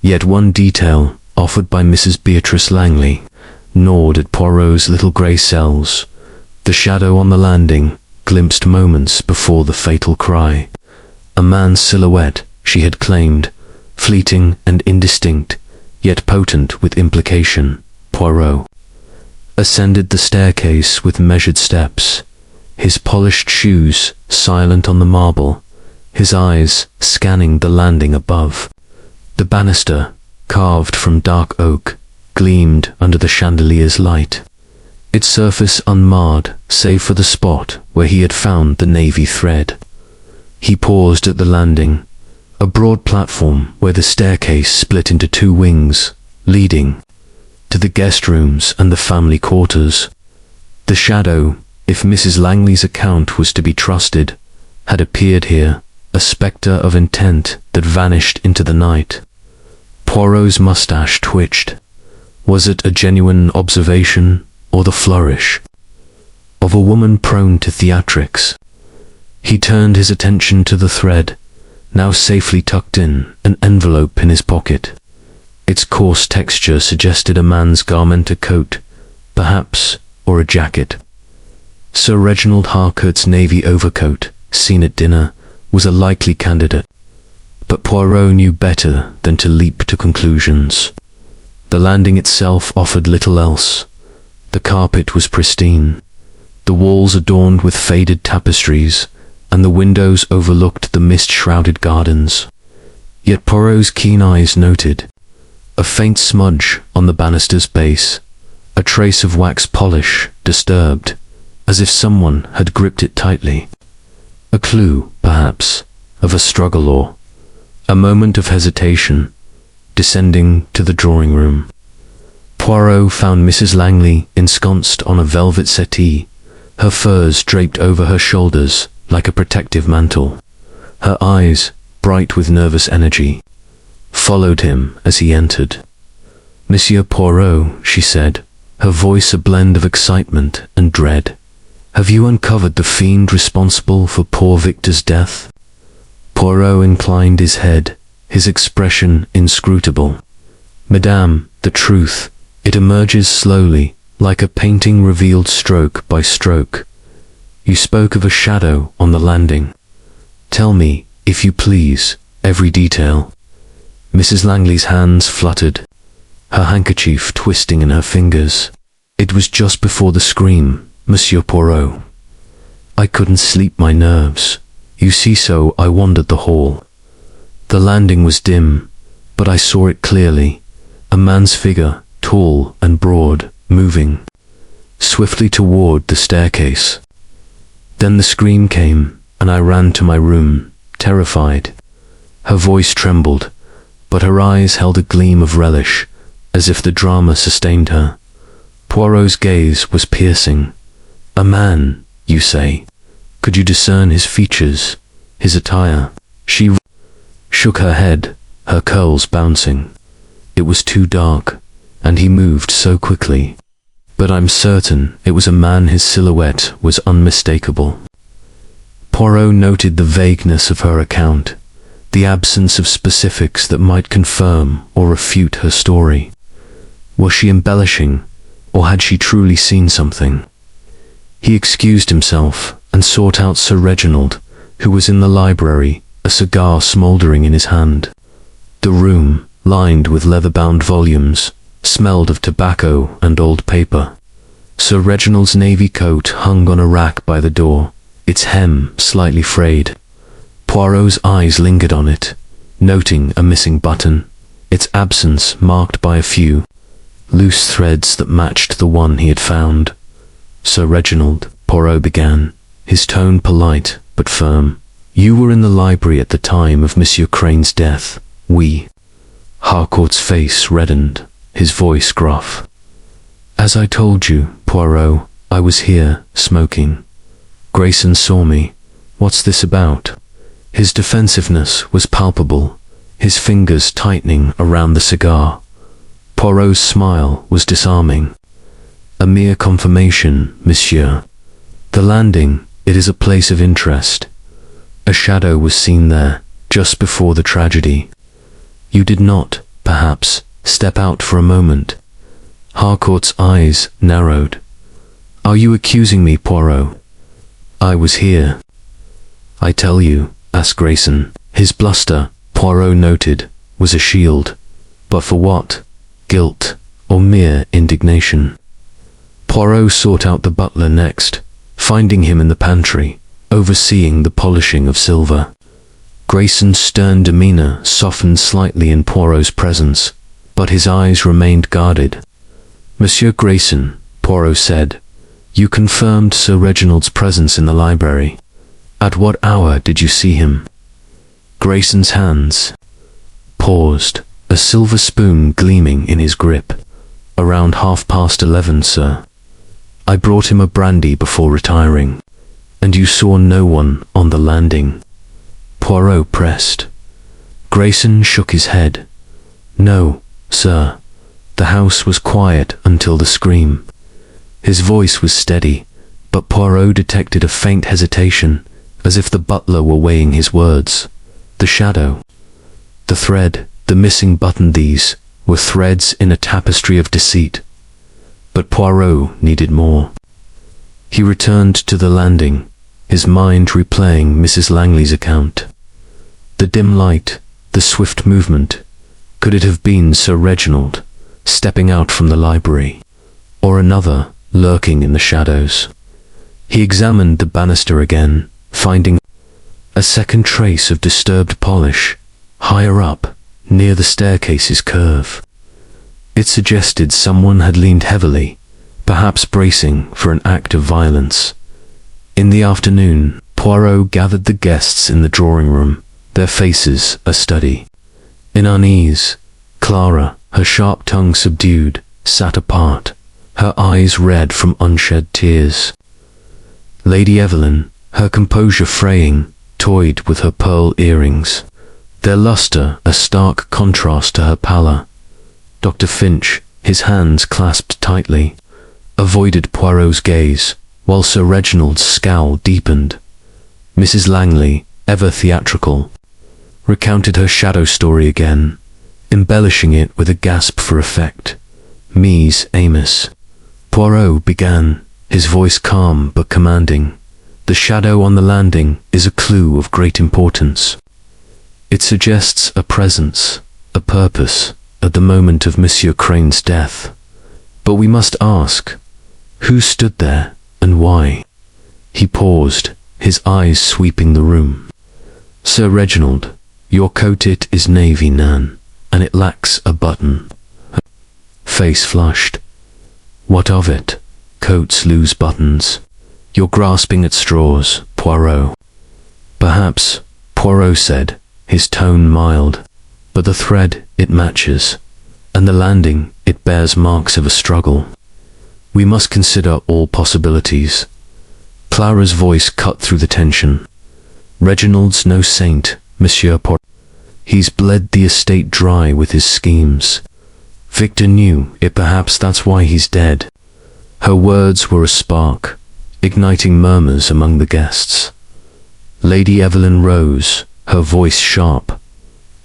Yet one detail, offered by Mrs. Beatrice Langley, gnawed at Poirot's little grey cells. The shadow on the landing, glimpsed moments before the fatal cry. A man's silhouette, she had claimed, fleeting and indistinct, yet potent with implication. Poirot ascended the staircase with measured steps, his polished shoes silent on the marble, his eyes scanning the landing above. The banister, carved from dark oak, gleamed under the chandelier's light, its surface unmarred save for the spot where he had found the navy thread. He paused at the landing, a broad platform where the staircase split into two wings, leading to the guest rooms and the family quarters. The shadow, if Mrs. Langley's account was to be trusted, had appeared here, a spectre of intent that vanished into the night. Poirot's mustache twitched. Was it a genuine observation, or the flourish of a woman prone to theatrics? He turned his attention to the thread, now safely tucked in an envelope in his pocket. Its coarse texture suggested a man's garment, a coat, perhaps, or a jacket. Sir Reginald Harcourt's navy overcoat, seen at dinner, was a likely candidate. But Poirot knew better than to leap to conclusions. The landing itself offered little else. The carpet was pristine, the walls adorned with faded tapestries, and the windows overlooked the mist-shrouded gardens. Yet Poirot's keen eyes noted a faint smudge on the banister's base, a trace of wax polish disturbed, as if someone had gripped it tightly. A clue, perhaps, of a struggle or a moment of hesitation. Descending to the drawing room, Poirot found Mrs. Langley ensconced on a velvet settee, her furs draped over her shoulders like a protective mantle. Her eyes, bright with nervous energy, followed him as he entered. "Monsieur Poirot," she said, her voice a blend of excitement and dread. "Have you uncovered the fiend responsible for poor Victor's death?" Poirot inclined his head, his expression inscrutable. "Madame, the truth, it emerges slowly, like a painting revealed stroke by stroke. You spoke of a shadow on the landing. Tell me, if you please, every detail." Mrs. Langley's hands fluttered, her handkerchief twisting in her fingers. "It was just before the scream, Monsieur Poirot. I couldn't sleep, my nerves. You see, so I wandered the hall. The landing was dim, but I saw it clearly. A man's figure, tall and broad, moving swiftly toward the staircase. Then the scream came, and I ran to my room, terrified." Her voice trembled, but her eyes held a gleam of relish, as if the drama sustained her. Poirot's gaze was piercing. "A man, you say? Could you discern his features, his attire?" She shook her head, her curls bouncing. "It was too dark, and he moved so quickly. But I'm certain it was a man. His silhouette was unmistakable." Poirot noted the vagueness of her account, the absence of specifics that might confirm or refute her story. Was she embellishing, or had she truly seen something? He excused himself and sought out Sir Reginald, who was in the library, a cigar smouldering in his hand. The room, lined with leather-bound volumes, smelled of tobacco and old paper. Sir Reginald's navy coat hung on a rack by the door, its hem slightly frayed. Poirot's eyes lingered on it, noting a missing button, its absence marked by a few loose threads that matched the one he had found. "Sir Reginald," Poirot began, his tone polite but firm, "you were in the library at the time of Monsieur Crane's death. We—" Harcourt's face reddened, his voice gruff. "As I told you, Poirot, I was here, smoking. Grayson saw me. What's this about?" His defensiveness was palpable, his fingers tightening around the cigar. Poirot's smile was disarming. "A mere confirmation, monsieur. The landing, it is a place of interest. A shadow was seen there, just before the tragedy. You did not, perhaps, step out for a moment." Harcourt's eyes narrowed. "Are you accusing me, Poirot?" "I was here." "I tell you," asked Grayson. His bluster, Poirot noted, was a shield. But for what? Guilt, or mere indignation? Poirot sought out the butler next, finding him in the pantry, overseeing the polishing of silver. Grayson's stern demeanor softened slightly in Poirot's presence, but his eyes remained guarded. "Monsieur Grayson," Poirot said, "you confirmed Sir Reginald's presence in the library. At what hour did you see him?" Grayson's hands paused, a silver spoon gleaming in his grip. "Around 11:30, sir. I brought him a brandy before retiring." "And you saw no one on the landing?" Poirot pressed. Grayson shook his head. "No, sir. The house was quiet until the scream." His voice was steady, but Poirot detected a faint hesitation, as if the butler were weighing his words. The shadow, the thread, the missing button, these were threads in a tapestry of deceit. But Poirot needed more. He returned to the landing, his mind replaying Mrs. Langley's account. The dim light, the swift movement. Could it have been Sir Reginald, stepping out from the library, or another lurking in the shadows? He examined the banister again, finding a second trace of disturbed polish, higher up, near the staircase's curve. It suggested someone had leaned heavily, perhaps bracing for an act of violence. In the afternoon, Poirot gathered the guests in the drawing room, their faces a study. In unease, Clara, her sharp tongue subdued, sat apart, her eyes red from unshed tears. Lady Evelyn, her composure fraying, toyed with her pearl earrings, their luster a stark contrast to her pallor. Dr. Finch, his hands clasped tightly, avoided Poirot's gaze, while Sir Reginald's scowl deepened. Mrs. Langley, ever theatrical, recounted her shadow story again, embellishing it with a gasp for effect. "Mies Amos," Poirot began, his voice calm but commanding. "The shadow on the landing is a clue of great importance. It suggests a presence, a purpose, at the moment of Monsieur Crane's death. But we must ask, who stood there and why?" He paused, his eyes sweeping the room. "Sir Reginald, your coat, it is navy, Nan, and it lacks a button." Her face flushed. "What of it? Coats lose buttons. You're grasping at straws, Poirot." "Perhaps," Poirot said, his tone mild, "but the thread, it matches, and the landing, it bears marks of a struggle. We must consider all possibilities." Clara's voice cut through the tension. "Reginald's no saint, Monsieur Poirot. He's bled the estate dry with his schemes. Victor knew it, perhaps that's why he's dead." Her words were a spark, igniting murmurs among the guests. Lady Evelyn rose, her voice sharp.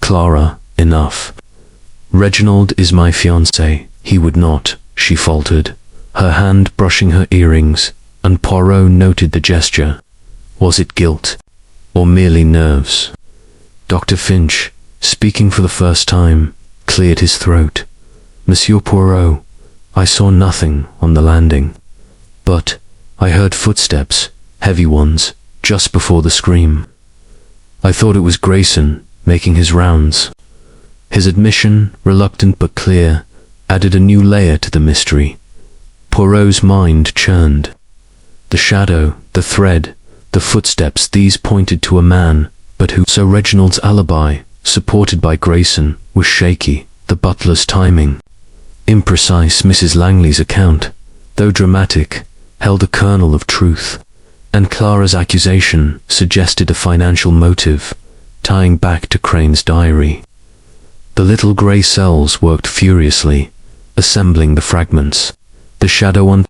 "Clara, enough. Reginald is my fiancé. He would not," she faltered, her hand brushing her earrings, and Poirot noted the gesture. Was it guilt, or merely nerves? Dr. Finch, speaking for the first time, cleared his throat. "Monsieur Poirot, I saw nothing on the landing, but I heard footsteps, heavy ones, just before the scream. I thought it was Grayson, making his rounds." His admission, reluctant but clear, added a new layer to the mystery. Poirot's mind churned. The shadow, the thread, the footsteps, these pointed to a man, but who? Sir Reginald's alibi, supported by Grayson, was shaky, the butler's timing imprecise. Mrs. Langley's account, though dramatic, held a kernel of truth, and Clara's accusation suggested a financial motive, tying back to Crane's diary. The little grey cells worked furiously, assembling the fragments. The shadow on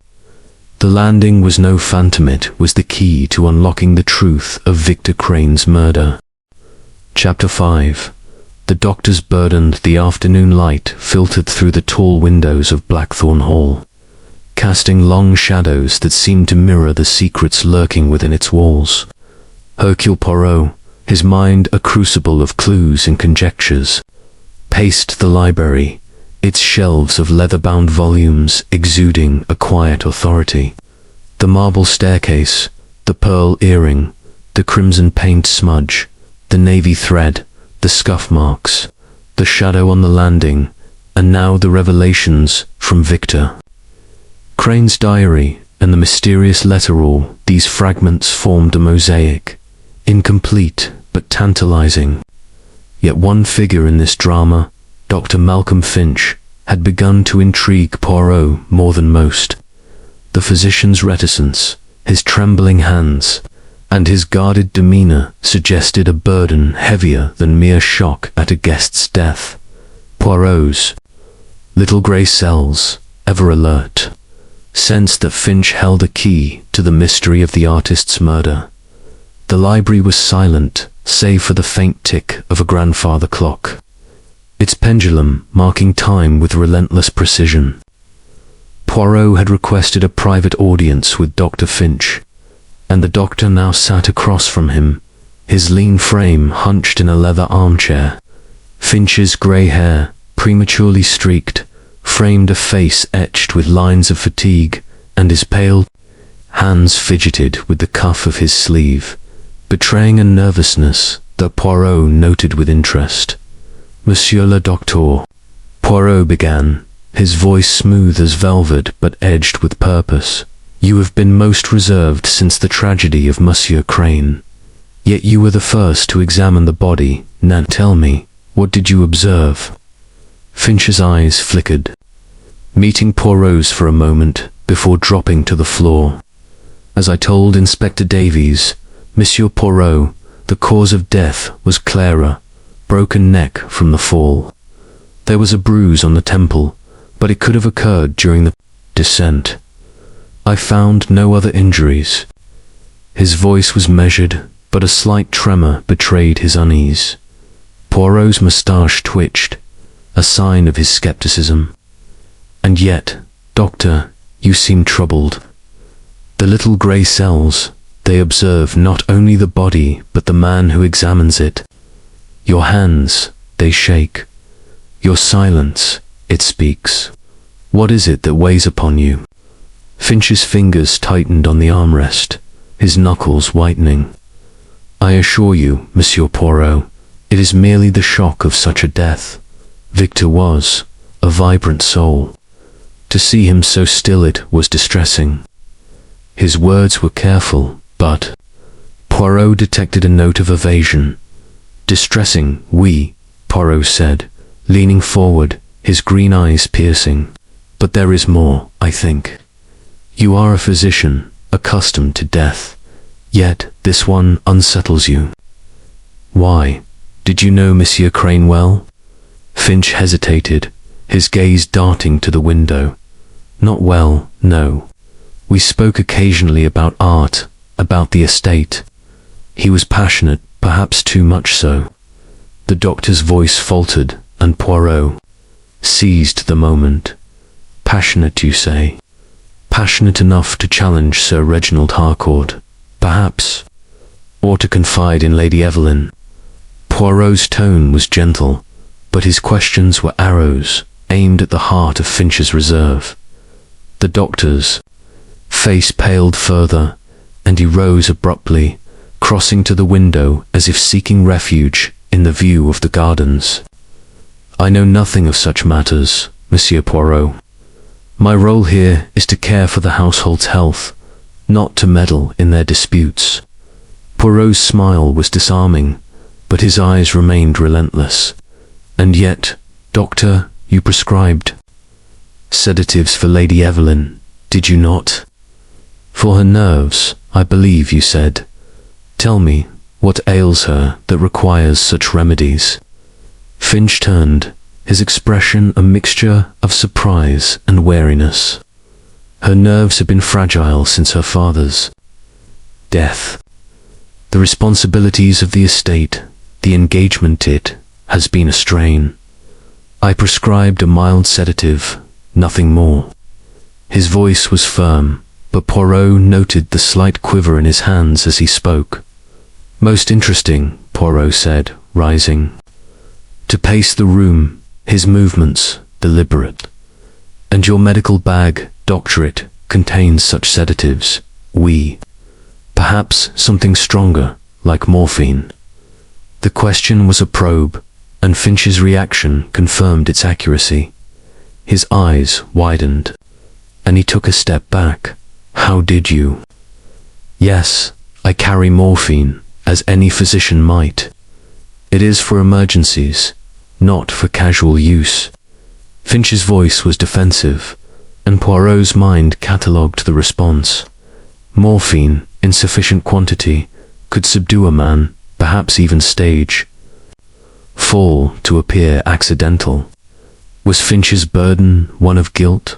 the landing was no phantom, it was the key to unlocking the truth of Victor Crane's murder. Chapter 5. The doctors burdened. The afternoon light filtered through the tall windows of Blackthorn Hall, casting long shadows that seemed to mirror the secrets lurking within its walls. Hercule Poirot, his mind a crucible of clues and conjectures, paced the library, its shelves of leather-bound volumes exuding a quiet authority. The marble staircase, the pearl earring, the crimson paint smudge, the navy thread, the scuff marks, the shadow on the landing, and now the revelations from Victor Crane's diary and the mysterious letter. All these fragments formed a mosaic, incomplete but tantalizing. Yet one figure in this drama, Dr. Malcolm Finch, had begun to intrigue Poirot more than most. The physician's reticence, his trembling hands, and his guarded demeanor suggested a burden heavier than mere shock at a guest's death. Poirot's little grey cells, ever alert, sensed that Finch held a key to the mystery of the artist's murder. The library was silent, save for the faint tick of a grandfather clock, its pendulum marking time with relentless precision. Poirot had requested a private audience with Dr. Finch, and the doctor now sat across from him, his lean frame hunched in a leather armchair. Finch's grey hair, prematurely streaked, framed a face etched with lines of fatigue, and his pale hands fidgeted with the cuff of his sleeve, betraying a nervousness that Poirot noted with interest. "Monsieur le Docteur," Poirot began, his voice smooth as velvet but edged with purpose. "You have been most reserved since the tragedy of Monsieur Crane. Yet you were the first to examine the body. Now tell me, what did you observe?" Finch's eyes flickered, meeting Poirot's for a moment before dropping to the floor. "As I told Inspector Davies, Monsieur Poirot, the cause of death was clara, broken neck from the fall. There was a bruise on the temple, but it could have occurred during the descent. I found no other injuries." His voice was measured, but a slight tremor betrayed his unease. Poirot's moustache twitched, a sign of his skepticism. "And yet, Doctor, you seem troubled. The little grey cells, they observe not only the body but the man who examines it. Your hands, they shake. Your silence, it speaks. What is it that weighs upon you?" Finch's fingers tightened on the armrest, his knuckles whitening. "I assure you, Monsieur Poirot, it is merely the shock of such a death. Victor was a vibrant soul. To see him so still it was distressing." His words were careful, but Poirot detected a note of evasion. "Distressing, oui," Poirot said, leaning forward, his green eyes piercing. "But there is more, I think. You are a physician, accustomed to death, yet this one unsettles you. Why? Did you know Monsieur Crane well?" Finch hesitated, his gaze darting to the window. "Not well, no. We spoke occasionally about art, about the estate. He was passionate, perhaps too much so." The doctor's voice faltered, and Poirot seized the moment. "Passionate, you say? Passionate enough to challenge Sir Reginald Harcourt, perhaps, or to confide in Lady Evelyn." Poirot's tone was gentle, but his questions were arrows aimed at the heart of Finch's reserve. The doctor's face paled further, and he rose abruptly, crossing to the window as if seeking refuge in the view of the gardens. "I know nothing of such matters, Monsieur Poirot. My role here is to care for the household's health, not to meddle in their disputes." Poirot's smile was disarming, but his eyes remained relentless. "And yet, Doctor, you prescribed sedatives for Lady Evelyn, did you not? For her nerves, I believe you said. Tell me, what ails her that requires such remedies?" Finch turned, his expression a mixture of surprise and wariness. Her nerves had been fragile since her father's death. The responsibilities of the estate, the engagement, it has been a strain. I prescribed a mild sedative, nothing more. His voice was firm, but Poirot noted the slight quiver in his hands as he spoke. "Most interesting," Poirot said, rising, to pace the room, his movements deliberate. "And your medical bag, doctorate, contains such sedatives? Oui. Perhaps something stronger, like morphine." The question was a probe, and Finch's reaction confirmed its accuracy. His eyes widened, and he took a step back. "How did you?" "Yes, I carry morphine, as any physician might. It is for emergencies, not for casual use. Finch's voice was defensive, and Poirot's mind catalogued the response. Morphine, in sufficient quantity, could subdue a man, perhaps even stage fall to appear accidental. Was Finch's burden one of guilt,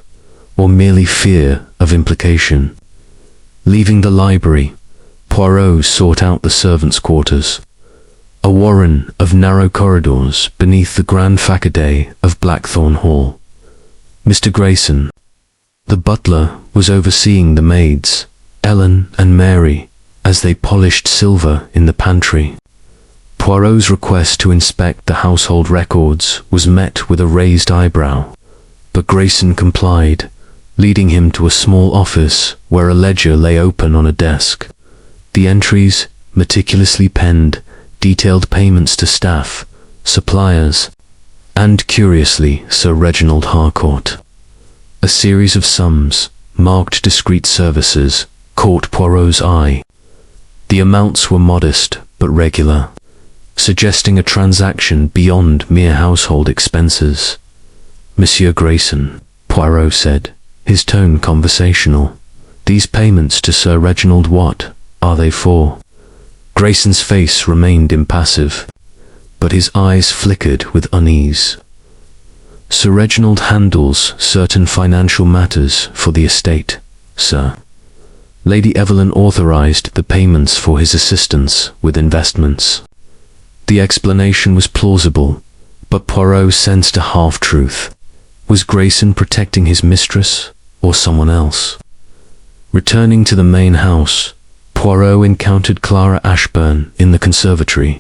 or merely fear of implication? Leaving the library, Poirot sought out the servants' quarters, a warren of narrow corridors beneath the grand facade of Blackthorn Hall. Mr. Grayson, the butler, was overseeing the maids, Ellen and Mary, as they polished silver in the pantry. Poirot's request to inspect the household records was met with a raised eyebrow, but Grayson complied, leading him to a small office where a ledger lay open on a desk. The entries, meticulously penned, detailed payments to staff, suppliers, and, curiously, Sir Reginald Harcourt. A series of sums, marked discreet services, caught Poirot's eye. The amounts were modest but regular, suggesting a transaction beyond mere household expenses. Monsieur Grayson, Poirot said, his tone conversational. These payments to Sir Reginald, what are they for? Grayson's face remained impassive, but his eyes flickered with unease. Sir Reginald handles certain financial matters for the estate, sir. Lady Evelyn authorized the payments for his assistance with investments. The explanation was plausible, but Poirot sensed a half-truth. Was Grayson protecting his mistress or someone else? Returning to the main house, Poirot encountered Clara Ashburn in the conservatory,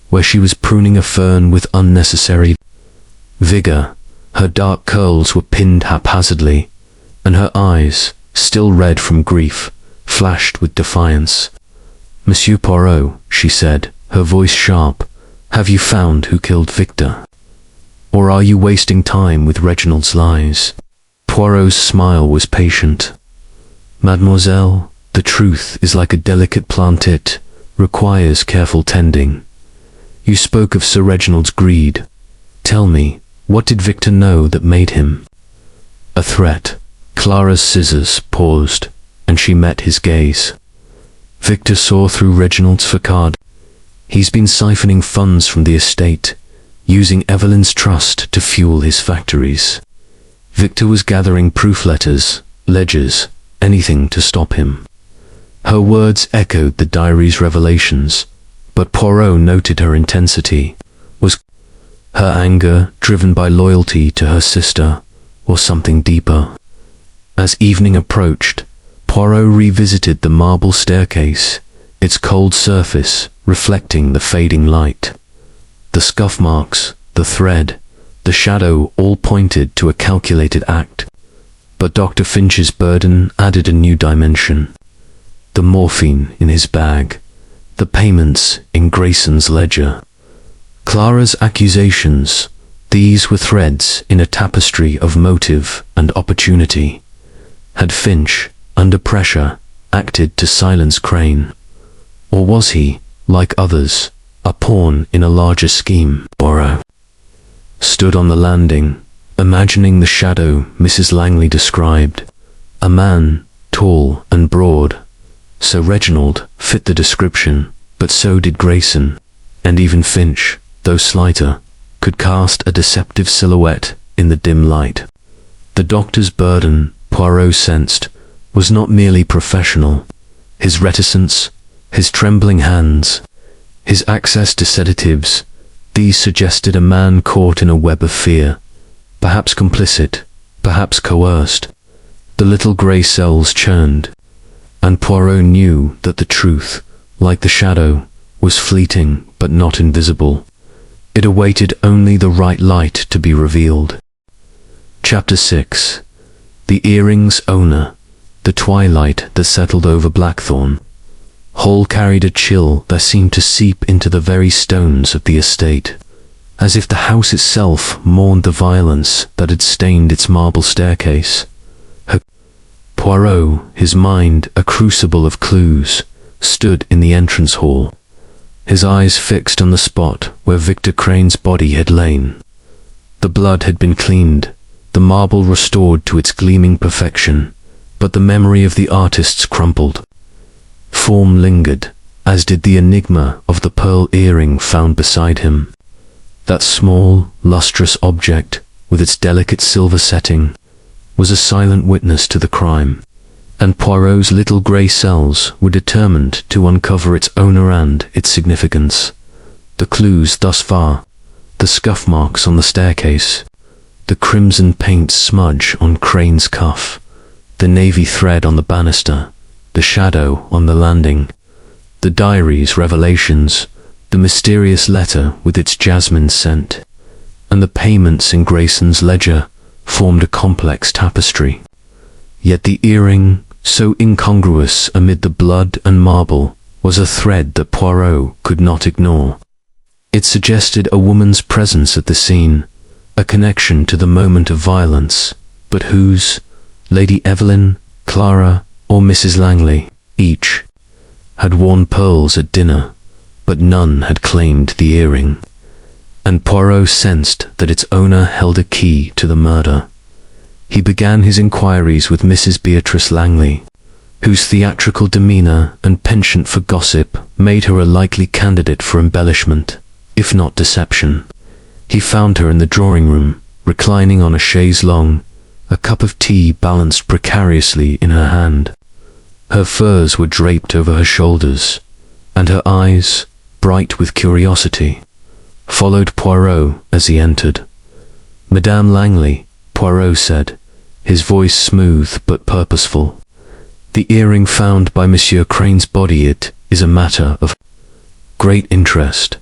where she was pruning a fern with unnecessary vigor. Her dark curls were pinned haphazardly, and her eyes, still red from grief, flashed with defiance. Monsieur Poirot, she said, her voice sharp, have you found who killed Victor? Or are you wasting time with Reginald's lies? Poirot's smile was patient. Mademoiselle, the truth is like a delicate plant. It requires careful tending. You spoke of Sir Reginald's greed. Tell me, what did Victor know that made him? A threat. Clara's scissors paused, and she met his gaze. Victor saw through Reginald's facade. He's been siphoning funds from the estate, using Evelyn's trust to fuel his factories. Victor was gathering proof letters, ledgers, anything to stop him. Her words echoed the diary's revelations, but Poirot noted her intensity. Was her anger driven by loyalty to her sister, or something deeper? As evening approached, Poirot revisited the marble staircase, its cold surface reflecting the fading light. The scuff marks, the thread, the shadow all pointed to a calculated act. But Dr. Finch's burden added a new dimension. The morphine in his bag, the payments in Grayson's ledger. Clara's accusations, these were threads in a tapestry of motive and opportunity. Had Finch, under pressure, acted to silence Crane? Or was he, like others, a pawn in a larger scheme? Poirot stood on the landing, imagining the shadow Mrs. Langley described. A man, tall and broad. Sir Reginald fit the description, but so did Grayson, and even Finch, though slighter, could cast a deceptive silhouette in the dim light. The doctor's burden, Poirot sensed, was not merely professional. His reticence, his trembling hands, his access to sedatives, these suggested a man caught in a web of fear, perhaps complicit, perhaps coerced. The little grey cells churned, and Poirot knew that the truth, like the shadow, was fleeting but not invisible. It awaited only the right light to be revealed. Chapter 6. The earring's owner. The twilight that settled over Blackthorn Hall carried a chill that seemed to seep into the very stones of the estate, as if the house itself mourned the violence that had stained its marble staircase. Poirot, his mind a crucible of clues, stood in the entrance hall. his eyes fixed on the spot where Victor Crane's body had lain. The blood had been cleaned, the marble restored to its gleaming perfection, but the memory of the artists crumpled. Form lingered, as did the enigma of the pearl earring found beside him. That small, lustrous object, with its delicate silver setting, was a silent witness to the crime, and Poirot's little grey cells were determined to uncover its owner and its significance. The clues thus far: the scuff marks on the staircase, the crimson paint smudge on Crane's cuff, the navy thread on the banister, the shadow on the landing, the diary's revelations, the mysterious letter with its jasmine scent, and the payments in Grayson's ledger formed a complex tapestry. Yet the earring, so incongruous amid the blood and marble, was a thread that Poirot could not ignore. It suggested a woman's presence at the scene, a connection to the moment of violence, but whose? Lady Evelyn, Clara, or Mrs. Langley? Each had worn pearls at dinner, but none had claimed the earring, and Poirot sensed that its owner held a key to the murder. He began his inquiries with Mrs. Beatrice Langley, whose theatrical demeanour and penchant for gossip made her a likely candidate for embellishment, if not deception. He found her in the drawing-room, reclining on a chaise longue, a cup of tea balanced precariously in her hand. Her furs were draped over her shoulders, and her eyes, bright with curiosity, followed Poirot as he entered. "Madame Langley," Poirot said, his voice smooth but purposeful. "The earring found by Monsieur Crane's body, it is a matter of great interest.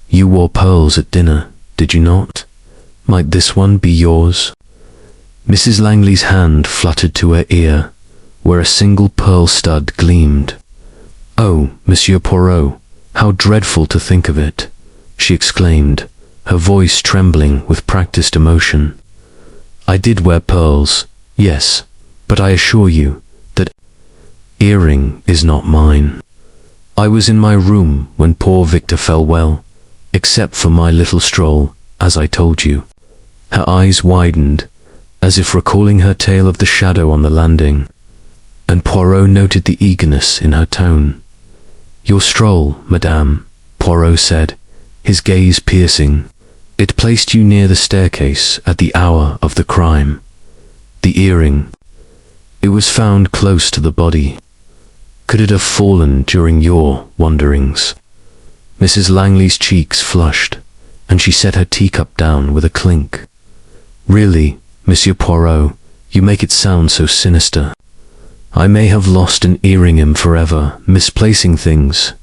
You wore pearls at dinner, did you not? Might this one be yours?" Mrs. Langley's hand fluttered to her ear, where a single pearl stud gleamed. "Oh, Monsieur Poirot, how dreadful to think of it!" she exclaimed, her voice trembling with practiced emotion. "I did wear pearls, yes, but I assure you that earring is not mine. I was in my room when poor Victor fell well, except for my little stroll, as I told you." Her eyes widened, as if recalling her tale of the shadow on the landing, and Poirot noted the eagerness in her tone. "Your stroll, madame," Poirot said, his gaze piercing. "It placed you near the staircase at the hour of the crime. The earring, it was found close to the body. Could it have fallen during your wanderings?" Mrs. Langley's cheeks flushed, and she set her teacup down with a clink. "Really, Monsieur Poirot, you make it sound so sinister. I may have lost an earring in forever, misplacing things,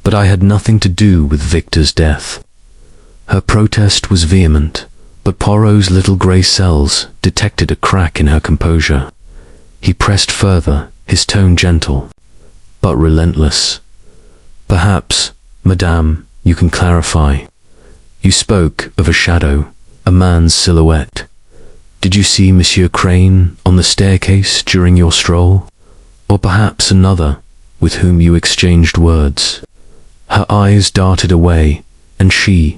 but I had nothing to do with Victor's death." Her protest was vehement, but Poirot's little grey cells detected a crack in her composure. He pressed further, his tone gentle, but relentless. "Perhaps, madame, you can clarify. You spoke of a shadow, a man's silhouette. Did you see Monsieur Crane on the staircase during your stroll? Or perhaps another, with whom you exchanged words?" Her eyes darted away, and she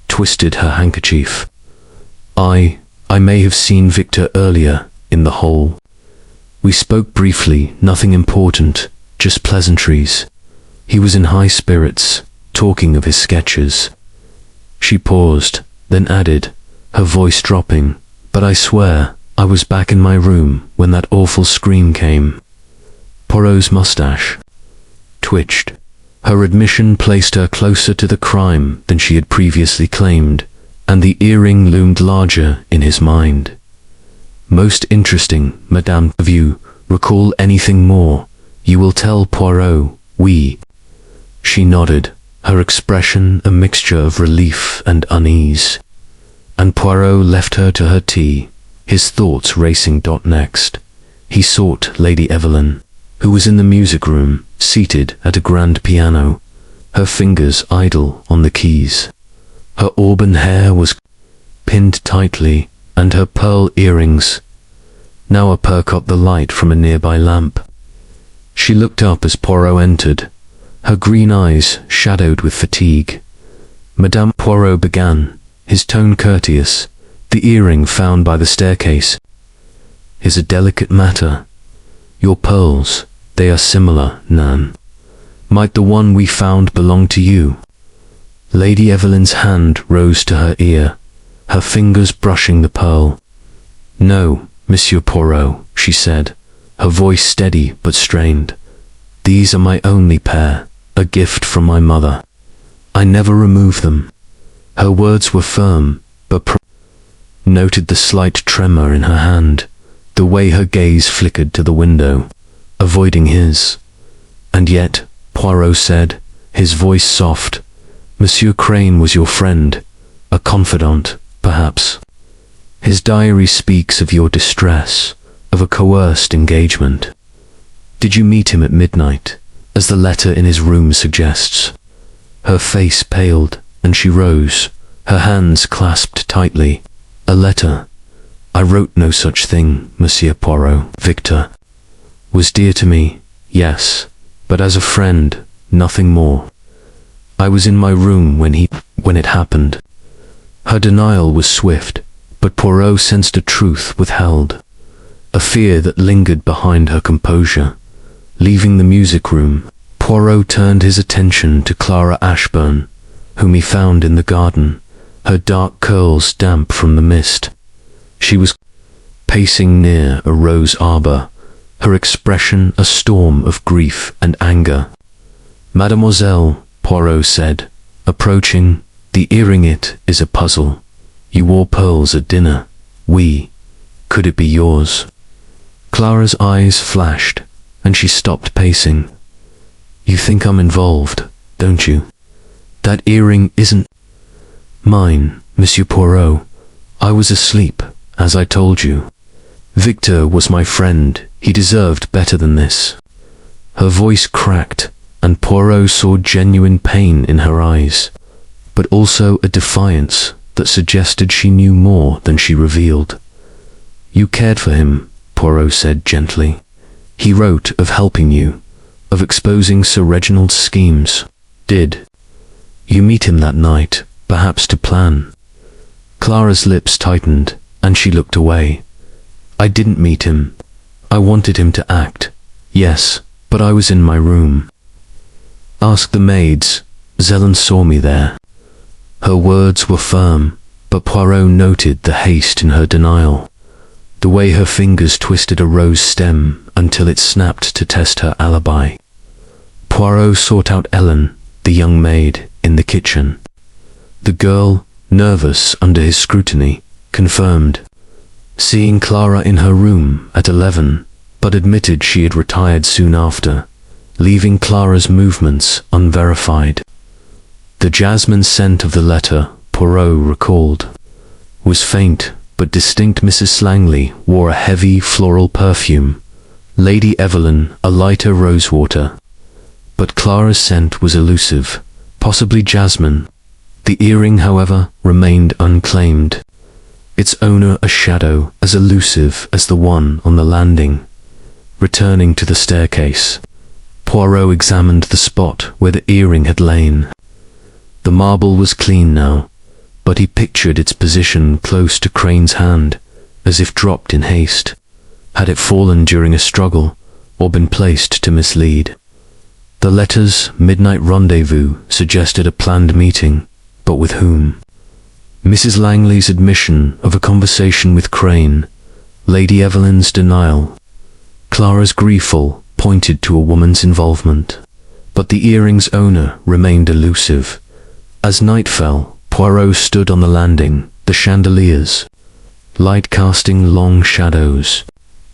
twisted her handkerchief. I may have seen Victor earlier, in the hall. We spoke briefly, nothing important, just pleasantries. He was in high spirits, talking of his sketches." She paused, then added, her voice dropping, "But I swear I was back in my room when that awful scream came." Poirot's mustache twitched. Her admission placed her closer to the crime than she had previously claimed, and the earring loomed larger in his mind. "Most interesting, madame. If you recall anything more, you will tell Poirot, oui." She nodded, her expression a mixture of relief and unease, and Poirot left her to her tea, his thoughts racing. Next, he sought Lady Evelyn, who was in the music room, seated at a grand piano, her fingers idle on the keys. Her auburn hair was pinned tightly, and her pearl earrings now uppercut the light from a nearby lamp. She looked up as Poirot entered, her green eyes shadowed with fatigue. Madame Poirot began, his tone courteous. The earring found by the staircase is a delicate matter. Your pearls, they are similar, Nan. Might the one we found belong to you? Lady Evelyn's hand rose to her ear, her fingers brushing the pearl. No, Monsieur Poirot, she said, her voice steady but strained. These are my only pair, a gift from my mother. I never remove them. Her words were firm, but noted the slight tremor in her hand, the way her gaze flickered to the window, avoiding his. And yet, Poirot said, his voice soft, Monsieur Crane was your friend, a confidant, perhaps. His diary speaks of your distress, of a coerced engagement. Did you meet him at midnight, as the letter in his room suggests? Her face paled, and she rose, her hands clasped tightly. A letter. I wrote no such thing, Monsieur Poirot. Victor was dear to me, yes, but as a friend, nothing more. I was in my room when it happened. Her denial was swift, but Poirot sensed a truth withheld, a fear that lingered behind her composure. Leaving the music room, Poirot turned his attention to Clara Ashburn, whom he found in the garden, her dark curls damp from the mist. She was pacing near a rose arbor, her expression a storm of grief and anger. Mademoiselle, Poirot said, approaching, the earring it is a puzzle. You wore pearls at dinner. Could it be yours? Clara's eyes flashed, and she stopped pacing. You think I'm involved, don't you? That earring isn't mine, Monsieur Poirot. I was asleep, as I told you. Victor was my friend. He deserved better than this. Her voice cracked, and Poirot saw genuine pain in her eyes, but also a defiance that suggested she knew more than she revealed. You cared for him, Poirot said gently. He wrote of helping you, of exposing Sir Reginald's schemes. Did you meet him that night, perhaps to plan? Clara's lips tightened, and she looked away. I didn't meet him. I wanted him to act. Yes, but I was in my room. Ask the maids. Zelen saw me there. Her words were firm, but Poirot noted the haste in her denial, the way her fingers twisted a rose stem until it snapped to test her alibi. Poirot sought out Ellen, the young maid, in the kitchen. The girl, nervous under his scrutiny, confirmed, seeing Clara in her room at 11, but admitted she had retired soon after, leaving Clara's movements unverified. The jasmine scent of the letter, Poirot recalled, was faint but distinct. Mrs. Langley wore a heavy floral perfume, Lady Evelyn a lighter rosewater, but Clara's scent was elusive, possibly jasmine. The earring, however, remained unclaimed, its owner a shadow as elusive as the one on the landing. Returning to the staircase, Poirot examined the spot where the earring had lain. The marble was clean now, but he pictured its position close to Crane's hand, as if dropped in haste. Had it fallen during a struggle, or been placed to mislead? The letter's midnight rendezvous suggested a planned meeting, but with whom? Mrs. Langley's admission of a conversation with Crane, Lady Evelyn's denial, Clara's grieful pointed to a woman's involvement, but the earring's owner remained elusive. As night fell, Poirot stood on the landing, the chandeliers, light casting long shadows.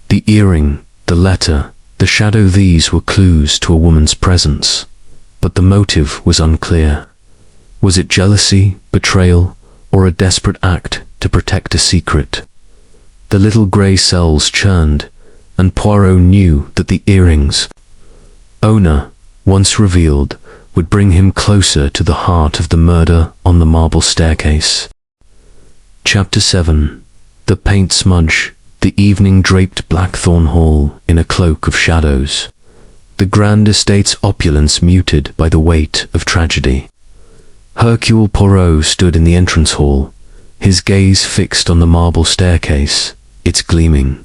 The earring, the letter, the shadow, these were clues to a woman's presence, but the motive was unclear. Was it jealousy, betrayal, or a desperate act to protect a secret? The little grey cells churned, and Poirot knew that the earring's owner, once revealed, would bring him closer to the heart of the murder on the marble staircase. Chapter 7. The paint smudge. The evening draped Blackthorn Hall in a cloak of shadows. the grand estate's opulence muted by the weight of tragedy. Hercule Poirot stood in the entrance hall, his gaze fixed on the marble staircase, its gleaming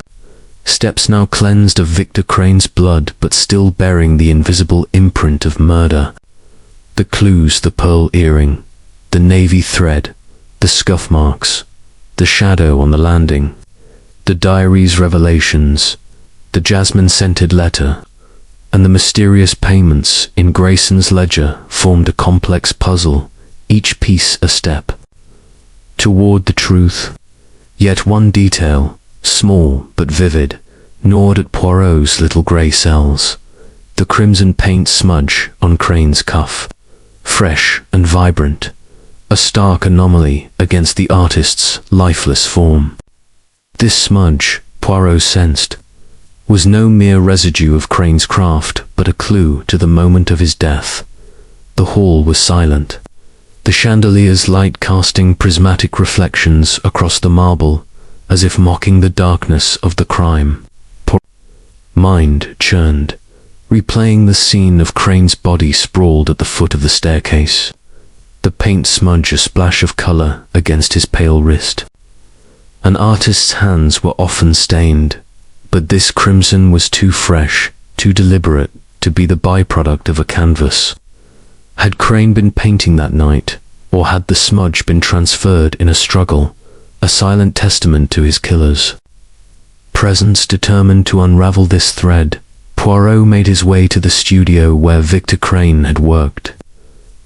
steps now cleansed of Victor Crane's blood but still bearing the invisible imprint of murder. The clues, the pearl earring, the navy thread, the scuff marks, the shadow on the landing, the diary's revelations, the jasmine-scented letter, and the mysterious payments in Grayson's ledger formed a complex puzzle, each piece a step toward the truth. Yet one detail, small but vivid, gnawed at Poirot's little grey cells: the crimson paint smudge on Crane's cuff, fresh and vibrant, a stark anomaly against the artist's lifeless form. This smudge, Poirot sensed, was no mere residue of Crane's craft, but a clue to the moment of his death. The hall was silent, the chandelier's light casting prismatic reflections across the marble, as if mocking the darkness of the crime. Mind churned, replaying the scene of Crane's body sprawled at the foot of the staircase, the paint smudge a splash of colour against his pale wrist. An artist's hands were often stained, but this crimson was too fresh, too deliberate, to be the byproduct of a canvas. Had Crane been painting that night, or had the smudge been transferred in a struggle, a silent testament to his killer's presence? Determined to unravel this thread, Poirot made his way to the studio where Victor Crane had worked.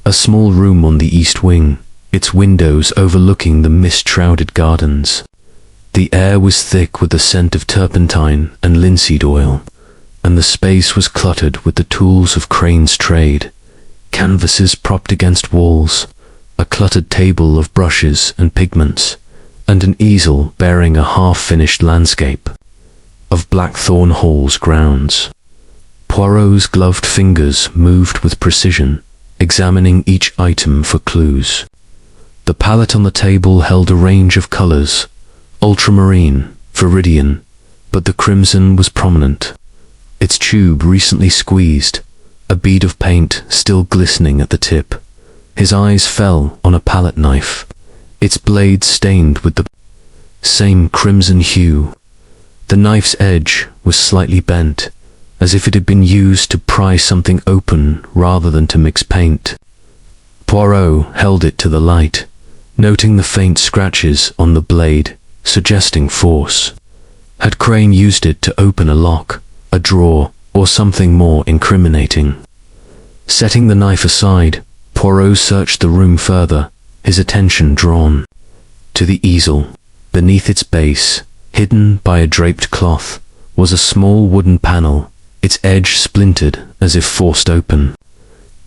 A small room on the east wing, its windows overlooking the mist-shrouded gardens. The air was thick with the scent of turpentine and linseed oil, and the space was cluttered with the tools of Crane's trade: canvases propped against walls, a cluttered table of brushes and pigments, and an easel bearing a half-finished landscape of Blackthorn Hall's grounds. Poirot's gloved fingers moved with precision, examining each item for clues. The palette on the table held a range of colors: ultramarine, viridian, but the crimson was prominent, its tube recently squeezed, a bead of paint still glistening at the tip. His eyes fell on a palette knife, its blade stained with the same crimson hue. The knife's edge was slightly bent, as if it had been used to pry something open rather than to mix paint. Poirot held it to the light, noting the faint scratches on the blade, suggesting force. Had Crane used it to open a lock, a drawer, or something more incriminating? Setting the knife aside, Poirot searched the room further, his attention drawn to the easel. Beneath its base, hidden by a draped cloth, was a small wooden panel, its edge splintered as if forced open.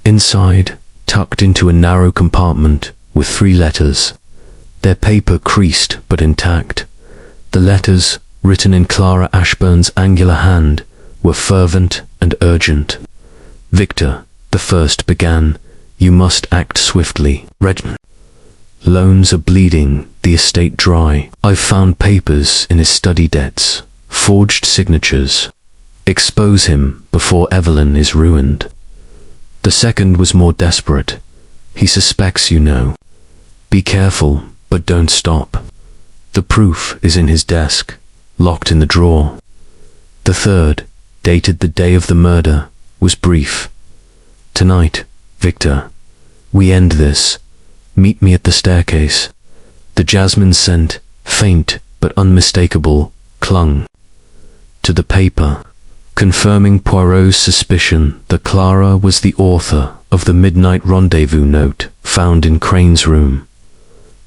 Inside, tucked into a narrow compartment, were 3 letters, their paper creased but intact. The letters, written in Clara Ashburn's angular hand, were fervent and urgent. "Victor," the first began, "you must act swiftly. Loans are bleeding, the estate dry. I've found papers in his study debts, forged signatures. Expose him before Evelyn is ruined." The second was more desperate. "He suspects, you know. Be careful, but don't stop. The proof is in his desk, locked in the drawer." The third, dated the day of the murder, was brief. "Tonight, Victor, we end this. Meet me at the staircase." The jasmine scent, faint but unmistakable, clung to the paper, confirming Poirot's suspicion that Clara was the author of the midnight rendezvous note found in Crane's room.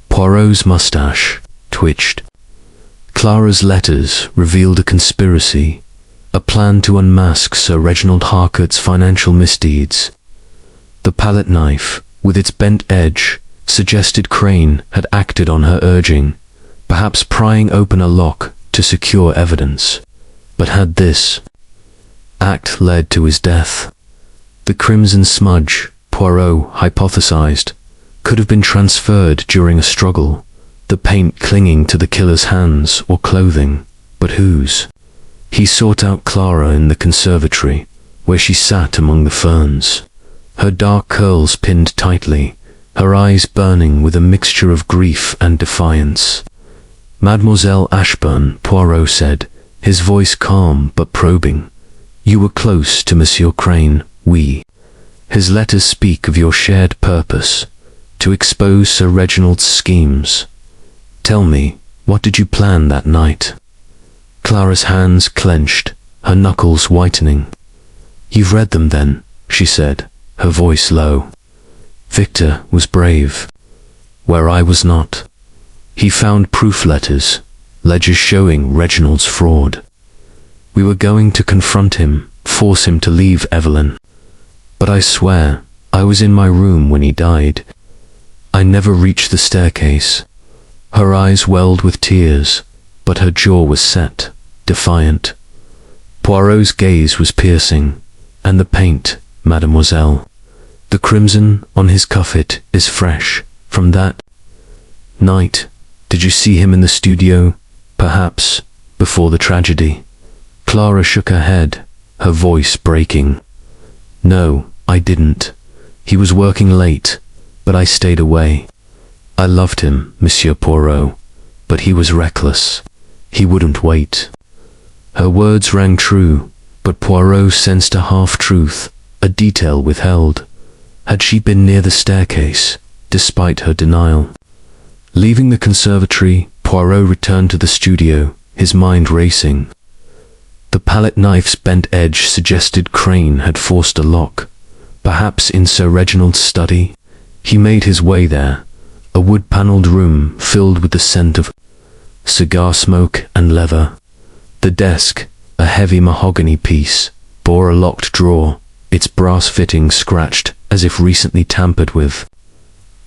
Poirot's mustache twitched. Clara's letters revealed a conspiracy, a plan to unmask Sir Reginald Harcourt's financial misdeeds. The palette knife, with its bent edge, suggested Crane had acted on her urging, perhaps prying open a lock to secure evidence. But had this act led to his death? The crimson smudge, Poirot hypothesized, could have been transferred during a struggle, the paint clinging to the killer's hands or clothing, but whose? He sought out Clara in the conservatory, where she sat among the ferns, her dark curls pinned tightly, her eyes burning with a mixture of grief and defiance. "Mademoiselle Ashburn," Poirot said, his voice calm but probing. "You were close to Monsieur Crane, His letters speak of your shared purpose, to expose Sir Reginald's schemes. Tell me, what did you plan that night?" Clara's hands clenched, her knuckles whitening. "You've read them then," she said, her voice low. "Victor was brave, where I was not. He found proof letters, ledgers showing Reginald's fraud. We were going to confront him, force him to leave Evelyn. But I swear, I was in my room when he died. I never reached the staircase." Her eyes welled with tears, but her jaw was set, defiant. Poirot's gaze was piercing. "And the paint, mademoiselle? The crimson on his cuffet is fresh from that night. Did you see him in the studio, perhaps, before the tragedy?" Clara shook her head, her voice breaking. "No, I didn't. He was working late, but I stayed away. I loved him, Monsieur Poirot, but he was reckless. He wouldn't wait." Her words rang true, but Poirot sensed a half-truth, a detail withheld. Had she been near the staircase, despite her denial? Leaving the conservatory, Poirot returned to the studio, his mind racing. The palette knife's bent edge suggested Crane had forced a lock, perhaps in Sir Reginald's study. He made his way there, a wood-panelled room filled with the scent of cigar smoke and leather. The desk, a heavy mahogany piece, bore a locked drawer, its brass fittings scratched as if recently tampered with.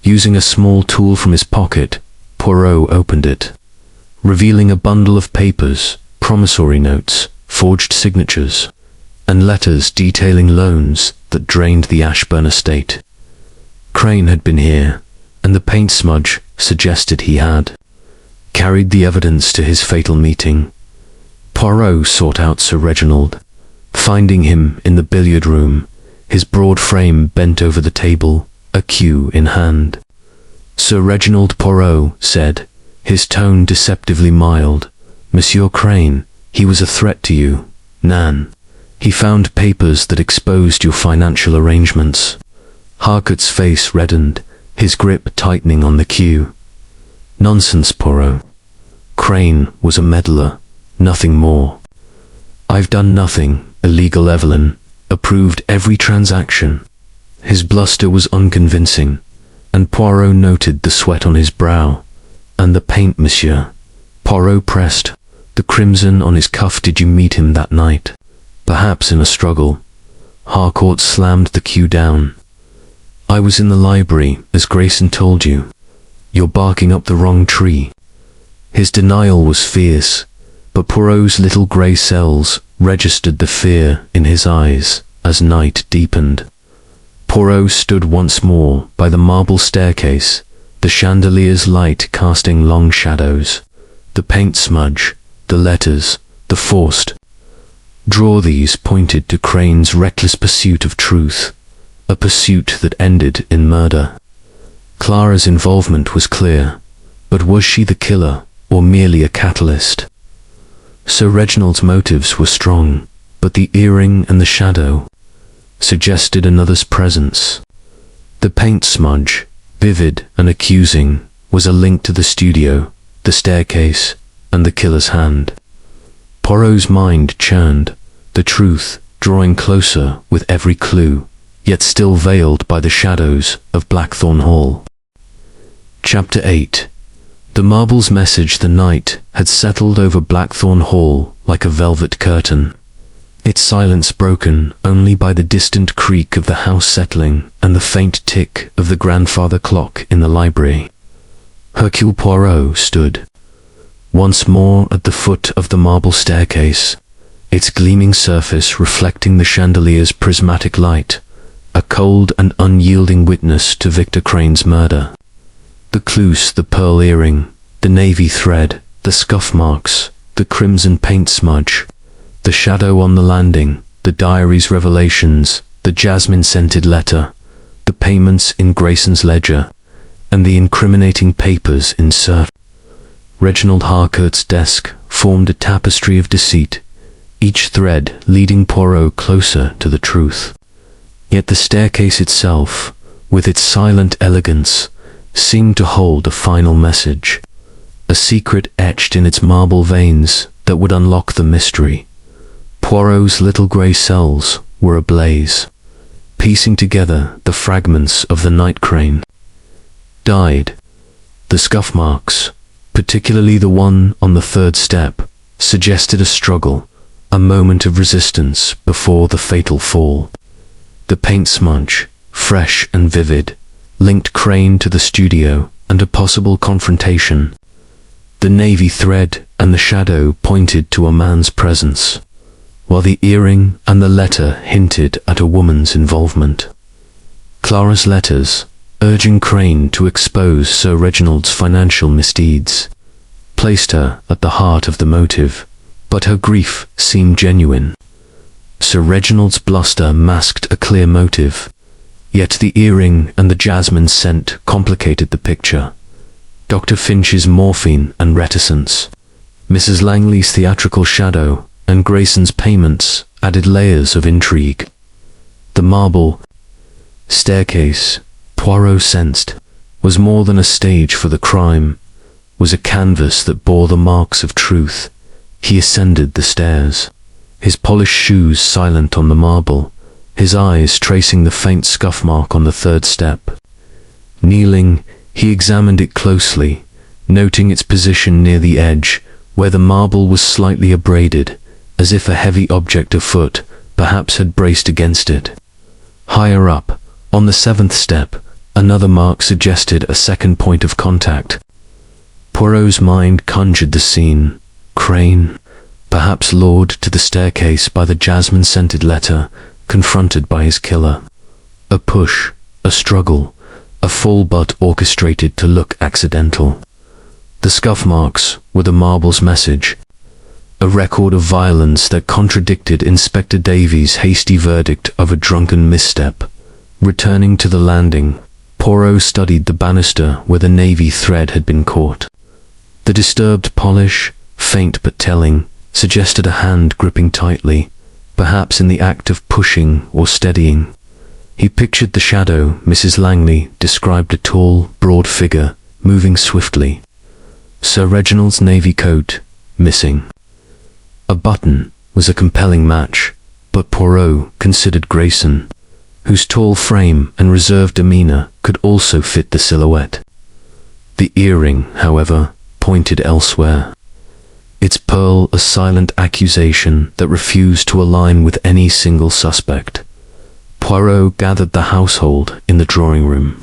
Using a small tool from his pocket, Poirot opened it, revealing a bundle of papers, promissory notes, forged signatures, and letters detailing loans that drained the Ashburn estate. Crane had been here, and the paint smudge suggested he had carried the evidence to his fatal meeting. Poirot sought out Sir Reginald, finding him in the billiard room, his broad frame bent over the table, a cue in hand. "Sir Reginald Poirot," said, his tone deceptively mild. "Monsieur Crane, he was a threat to you, Nan. He found papers that exposed your financial arrangements." Harcourt's face reddened, his grip tightening on the cue. "Nonsense, Poirot. Crane was a meddler, nothing more. I've done nothing illegal. Evelyn approved every transaction." His bluster was unconvincing, and Poirot noted the sweat on his brow. "And the paint, monsieur?" Poirot pressed. "The crimson on his cuff. Did you meet him that night? Perhaps in a struggle?" Harcourt slammed the cue down. "I was in the library, as Grayson told you. You're barking up the wrong tree." His denial was fierce, but Poirot's little grey cells registered the fear in his eyes as night deepened. Poirot stood once more by the marble staircase, the chandelier's light casting long shadows. The paint smudge, the letters, the forced draw, these pointed to Crane's reckless pursuit of truth, a pursuit that ended in murder. Clara's involvement was clear, but was she the killer or merely a catalyst? Sir Reginald's motives were strong, but the earring and the shadow suggested another's presence. The paint smudge, vivid and accusing, was a link to the studio, the staircase, and the killer's hand. Poirot's mind churned, the truth drawing closer with every clue, yet still veiled by the shadows of Blackthorn Hall. Chapter 8. The marble's message. The night had settled over Blackthorn Hall like a velvet curtain, its silence broken only by the distant creak of the house settling and the faint tick of the grandfather clock in the library. Hercule Poirot stood once more at the foot of the marble staircase, its gleaming surface reflecting the chandelier's prismatic light, a cold and unyielding witness to Victor Crane's murder. The clues, the pearl earring, the navy thread, the scuff marks, the crimson paint smudge, the shadow on the landing, the diary's revelations, the jasmine-scented letter, the payments in Grayson's ledger, and the incriminating papers in Sir Reginald Harcourt's desk formed a tapestry of deceit, each thread leading Poirot closer to the truth. Yet the staircase itself, with its silent elegance, seemed to hold a final message, a secret etched in its marble veins that would unlock the mystery. Poirot's little grey cells were ablaze, piecing together the fragments of the night crane. Died. The scuff marks, particularly the one on the third step, suggested a struggle, a moment of resistance before the fatal fall. The paint smudge, fresh and vivid, linked Crane to the studio and a possible confrontation. The navy thread and the shadow pointed to a man's presence, while the earring and the letter hinted at a woman's involvement. Clara's letters, urging Crane to expose Sir Reginald's financial misdeeds, placed her at the heart of the motive, but her grief seemed genuine. Sir Reginald's bluster masked a clear motive, yet the earring and the jasmine scent complicated the picture. Dr. Finch's morphine and reticence, Mrs. Langley's theatrical shadow, and Grayson's payments added layers of intrigue. The marble staircase, Poirot sensed, was more than a stage for the crime, was a canvas that bore the marks of truth. He ascended the stairs, his polished shoes silent on the marble, his eyes tracing the faint scuff mark on the third step. Kneeling, he examined it closely, noting its position near the edge, where the marble was slightly abraded, as if a heavy object afoot perhaps had braced against it. Higher up, on the seventh step, another mark suggested a second point of contact. Poirot's mind conjured the scene. Crane, perhaps lured to the staircase by the jasmine-scented letter, confronted by his killer. A push, a struggle, a fall but orchestrated to look accidental. The scuff marks were the marble's message, a record of violence that contradicted Inspector Davies' hasty verdict of a drunken misstep. Returning to the landing, Poirot studied the banister where the navy thread had been caught. The disturbed polish, faint but telling, suggested a hand gripping tightly, perhaps in the act of pushing or steadying. He pictured the shadow Mrs. Langley described, a tall, broad figure, moving swiftly. Sir Reginald's navy coat, missing. A button was a compelling match, but Poirot considered Grayson, whose tall frame and reserved demeanor could also fit the silhouette. The earring, however, pointed elsewhere, its pearl a silent accusation that refused to align with any single suspect. Poirot gathered the household in the drawing room,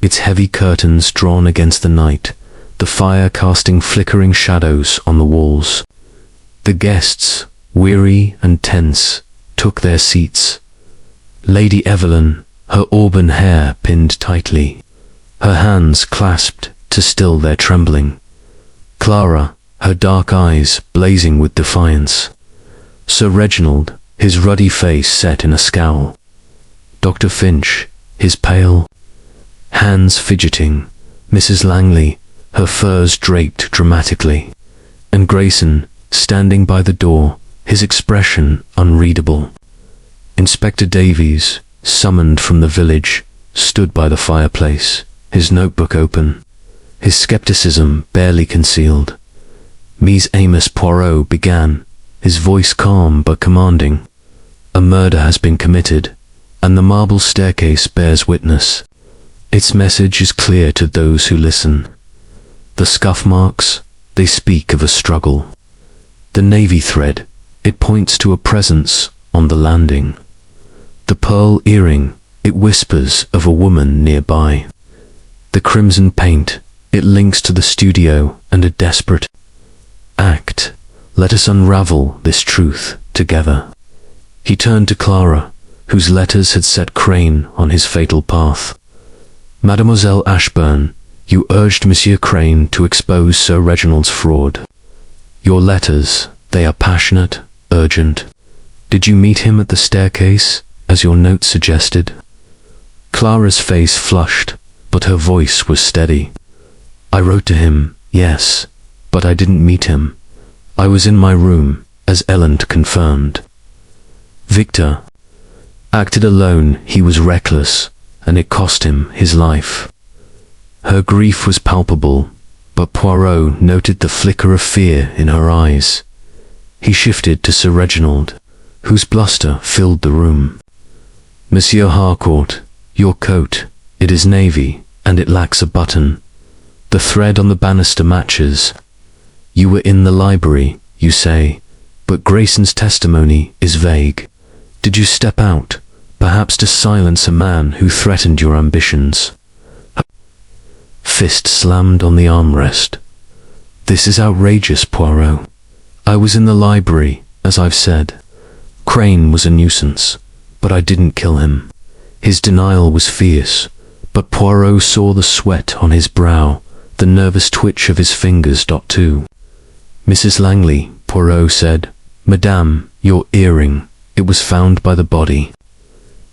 its heavy curtains drawn against the night, the fire casting flickering shadows on the walls. The guests, weary and tense, took their seats. Lady Evelyn, her auburn hair pinned tightly, her hands clasped to still their trembling. Clara, her dark eyes blazing with defiance. Sir Reginald, his ruddy face set in a scowl. Dr. Finch, his pale hands fidgeting. Mrs. Langley, her furs draped dramatically. And Grayson, standing by the door, his expression unreadable. Inspector Davies, summoned from the village, stood by the fireplace, his notebook open, his skepticism barely concealed. Mies Amos Poirot began, his voice calm but commanding. A murder has been committed, and the marble staircase bears witness. Its message is clear to those who listen. The scuff marks, they speak of a struggle. The navy thread, it points to a presence on the landing. The pearl earring, it whispers of a woman nearby. The crimson paint, it links to the studio and a desperate act. Let us unravel this truth together. He turned to Clara, whose letters had set Crane on his fatal path. Mademoiselle Ashburn, you urged Monsieur Crane to expose Sir Reginald's fraud. Your letters, they are passionate, urgent. Did you meet him at the staircase, as your note suggested? Clara's face flushed, but her voice was steady. I wrote to him, yes, but I didn't meet him. I was in my room, as Ellen confirmed. Victor acted alone. He was reckless, and it cost him his life. Her grief was palpable, but Poirot noted the flicker of fear in her eyes. He shifted to Sir Reginald, whose bluster filled the room. Monsieur Harcourt, your coat, it is navy, and it lacks a button. The thread on the banister matches. You were in the library, you say, but Grayson's testimony is vague. Did you step out, perhaps to silence a man who threatened your ambitions? Her fist slammed on the armrest. This is outrageous, Poirot. I was in the library, as I've said. Crane was a nuisance, but I didn't kill him. His denial was fierce, but Poirot saw the sweat on his brow, the nervous twitch of his fingers. Too. Mrs. Langley, Poirot said, Madame, your earring, it was found by the body.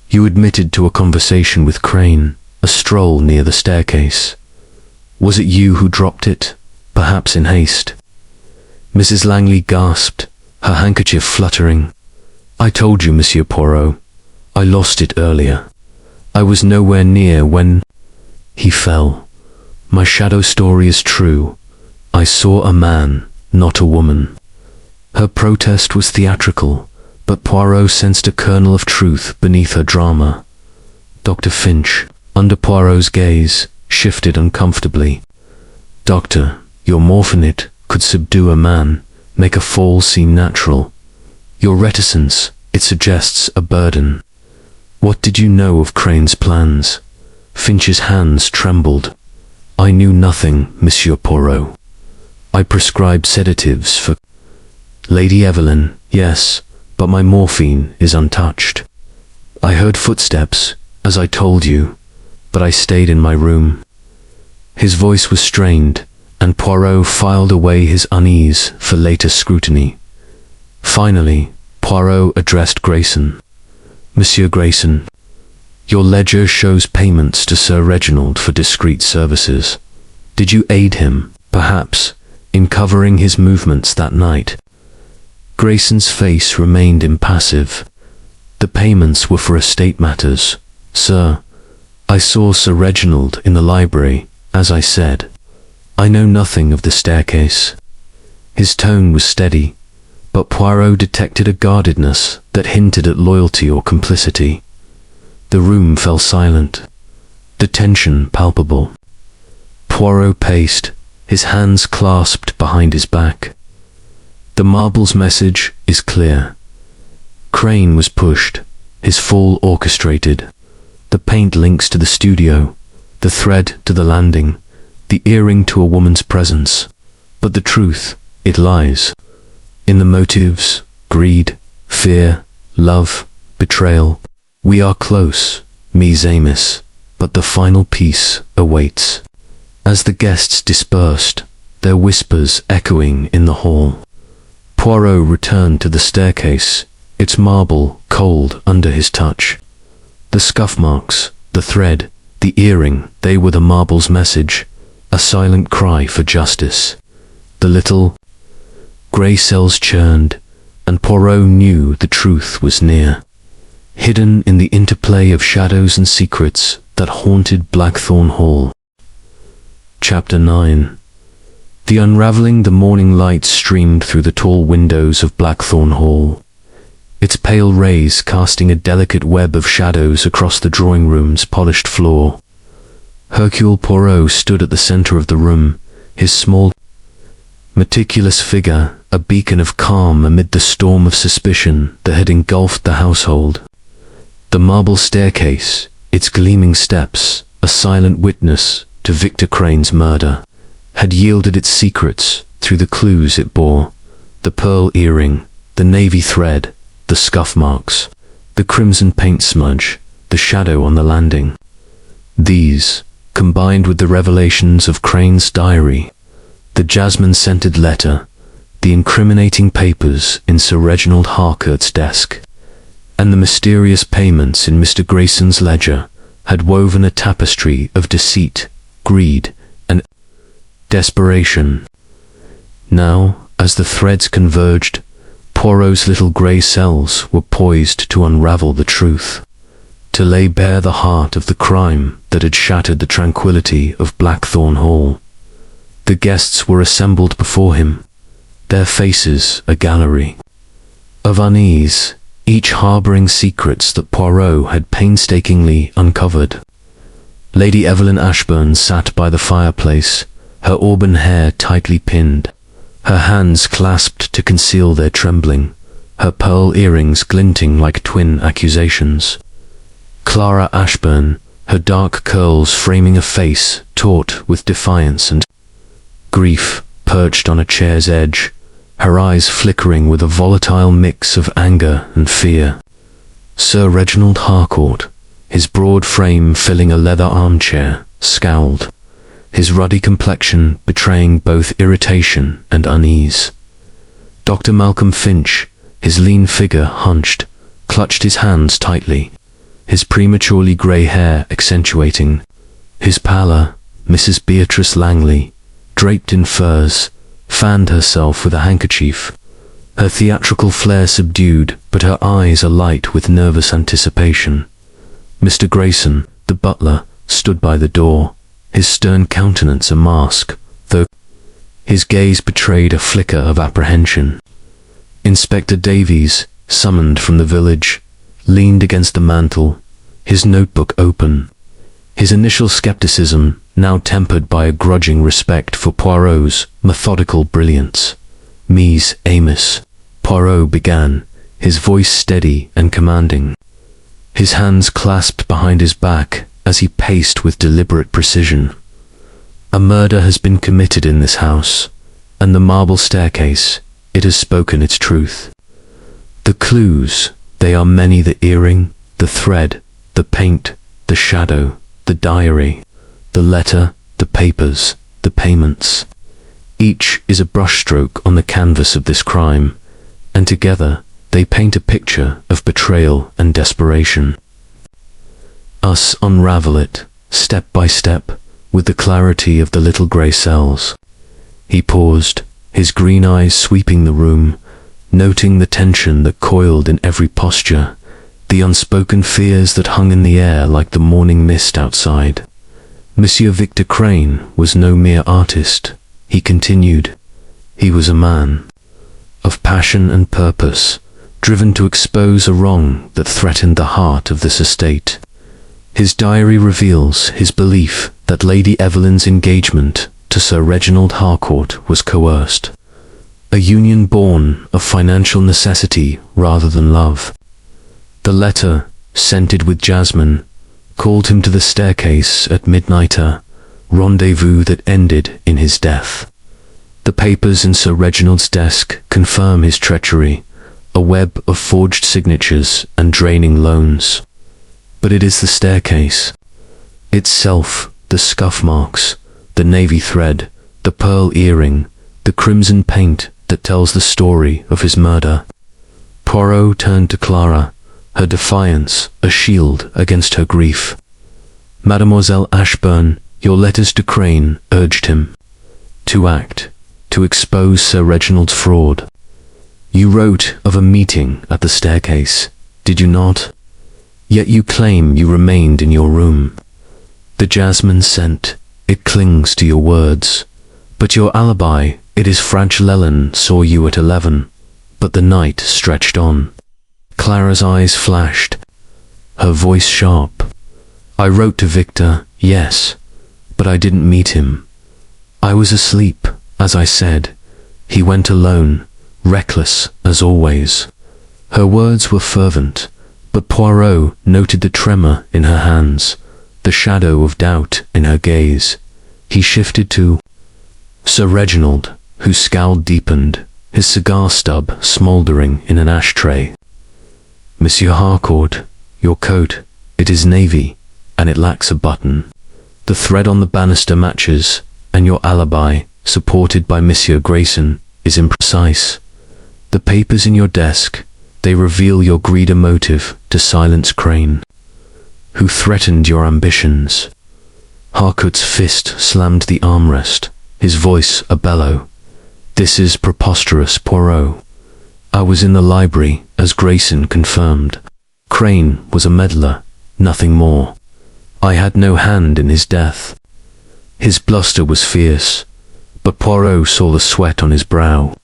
You admitted to a conversation with Crane, a stroll near the staircase. Was it you who dropped it, perhaps in haste? Mrs. Langley gasped, her handkerchief fluttering. I told you, Monsieur Poirot. I lost it earlier. I was nowhere near when he fell. My shadow story is true. I saw a man, not a woman. Her protest was theatrical, but Poirot sensed a kernel of truth beneath her drama. Dr. Finch, under Poirot's gaze, shifted uncomfortably. Doctor, your morphinate could subdue a man, make a fall seem natural. Your reticence, it suggests a burden. What did you know of Crane's plans? Finch's hands trembled. I knew nothing, Monsieur Poirot. I prescribed sedatives for Lady Evelyn, yes, but my morphine is untouched. I heard footsteps, as I told you, but I stayed in my room. His voice was strained, and Poirot filed away his unease for later scrutiny. Finally, Poirot addressed Grayson. Monsieur Grayson, your ledger shows payments to Sir Reginald for discreet services. Did you aid him, perhaps, in covering his movements that night? Grayson's face remained impassive. The payments were for estate matters. Sir, I saw Sir Reginald in the library, as I said. I know nothing of the staircase. His tone was steady, but Poirot detected a guardedness that hinted at loyalty or complicity. The room fell silent, the tension palpable. Poirot paced, his hands clasped behind his back. The marble's message is clear. Crane was pushed, his fall orchestrated. The paint links to the studio, the thread to the landing, the earring to a woman's presence. But the truth, it lies in the motives, greed, fear, love, betrayal. We are close, mes amis, but the final piece awaits. As the guests dispersed, their whispers echoing in the hall, Poirot returned to the staircase, its marble cold under his touch. The scuff marks, the thread, the earring, they were the marble's message, a silent cry for justice. The little grey cells churned, and Poirot knew the truth was near, hidden in the interplay of shadows and secrets that haunted Blackthorn Hall. Chapter 9. The unravelling the morning light streamed through the tall windows of Blackthorn Hall, its pale rays casting a delicate web of shadows across the drawing-room's polished floor. Hercule Poirot stood at the centre of the room, his small, meticulous figure a beacon of calm amid the storm of suspicion that had engulfed the household. The marble staircase, its gleaming steps, a silent witness to Victor Crane's murder, had yielded its secrets through the clues it bore: the pearl earring, the navy thread, the scuff marks, the crimson paint smudge, the shadow on the landing. These, combined with the revelations of Crane's diary, the jasmine-scented letter, the incriminating papers in Sir Reginald Harcourt's desk, and the mysterious payments in Mr. Grayson's ledger had woven a tapestry of deceit, greed, and desperation. Now, as the threads converged, Poirot's little grey cells were poised to unravel the truth, to lay bare the heart of the crime that had shattered the tranquillity of Blackthorn Hall. The guests were assembled before him, their faces a gallery of unease, each harbouring secrets that Poirot had painstakingly uncovered. Lady Evelyn Ashburn sat by the fireplace, her auburn hair tightly pinned, her hands clasped to conceal their trembling, her pearl earrings glinting like twin accusations. Clara Ashburn, her dark curls framing a face taut with defiance and grief, perched on a chair's edge, her eyes flickering with a volatile mix of anger and fear. Sir Reginald Harcourt, his broad frame filling a leather armchair, scowled, his ruddy complexion betraying both irritation and unease. Dr. Malcolm Finch, his lean figure hunched, clutched his hands tightly, his prematurely grey hair accentuating his pallor. Mrs. Beatrice Langley, draped in furs, fanned herself with a handkerchief, her theatrical flair subdued, but her eyes alight with nervous anticipation. Mr. Grayson, the butler, stood by the door, his stern countenance a mask, though his gaze betrayed a flicker of apprehension. Inspector Davies, summoned from the village, leaned against the mantel, his notebook open, his initial skepticism now tempered by a grudging respect for Poirot's methodical brilliance. "Mies Amos," Poirot began, his voice steady and commanding, his hands clasped behind his back as he paced with deliberate precision. "A murder has been committed in this house, and the marble staircase, it has spoken its truth. The clues, they are many: the earring, the thread, the paint, the shadow, the diary, the letter, the papers, the payments. Each is a brushstroke on the canvas of this crime, and together they paint a picture of betrayal and desperation. Us unravel it, step by step, with the clarity of the little grey cells." He paused, his green eyes sweeping the room, noting the tension that coiled in every posture, the unspoken fears that hung in the air like the morning mist outside. Monsieur Victor Crane was no mere artist, he continued. He was a man of passion and purpose, driven to expose a wrong that threatened the heart of this estate. His diary reveals his belief that Lady Evelyn's engagement to Sir Reginald Harcourt was coerced, a union born of financial necessity rather than love. The letter, scented with jasmine, called him to the staircase at midnight, a rendezvous that ended in his death. The papers in Sir Reginald's desk confirm his treachery, a web of forged signatures and draining loans. But it is the staircase itself, the scuff marks, the navy thread, the pearl earring, the crimson paint that tells the story of his murder. Poirot turned to Clara, her defiance a shield against her grief. "Mademoiselle Ashburn, your letters to Crane urged him to act, to expose Sir Reginald's fraud. You wrote of a meeting at the staircase, did you not? Yet you claim you remained in your room. The jasmine scent, it clings to your words. But your alibi, it is Franch-Leland saw you at 11. But the night stretched on." Clara's eyes flashed, her voice sharp. "I wrote to Victor, yes, but I didn't meet him. I was asleep, as I said. He went alone, reckless as always." Her words were fervent, but Poirot noted the tremor in her hands, the shadow of doubt in her gaze. He shifted to Sir Reginald, whose scowl deepened, his cigar stub smouldering in an ashtray. "Monsieur Harcourt, your coat, it is navy, and it lacks a button. The thread on the banister matches, and your alibi, supported by Monsieur Grayson, is imprecise. The papers in your desk, they reveal your greedy motive to silence Crane, who threatened your ambitions. Harcourt's fist slammed the armrest, his voice a bellow. This is preposterous, Poirot. I was in the library, as Grayson confirmed. Crane was a meddler, nothing more. I had no hand in his death. His bluster was fierce, but Poirot saw the sweat on his brow,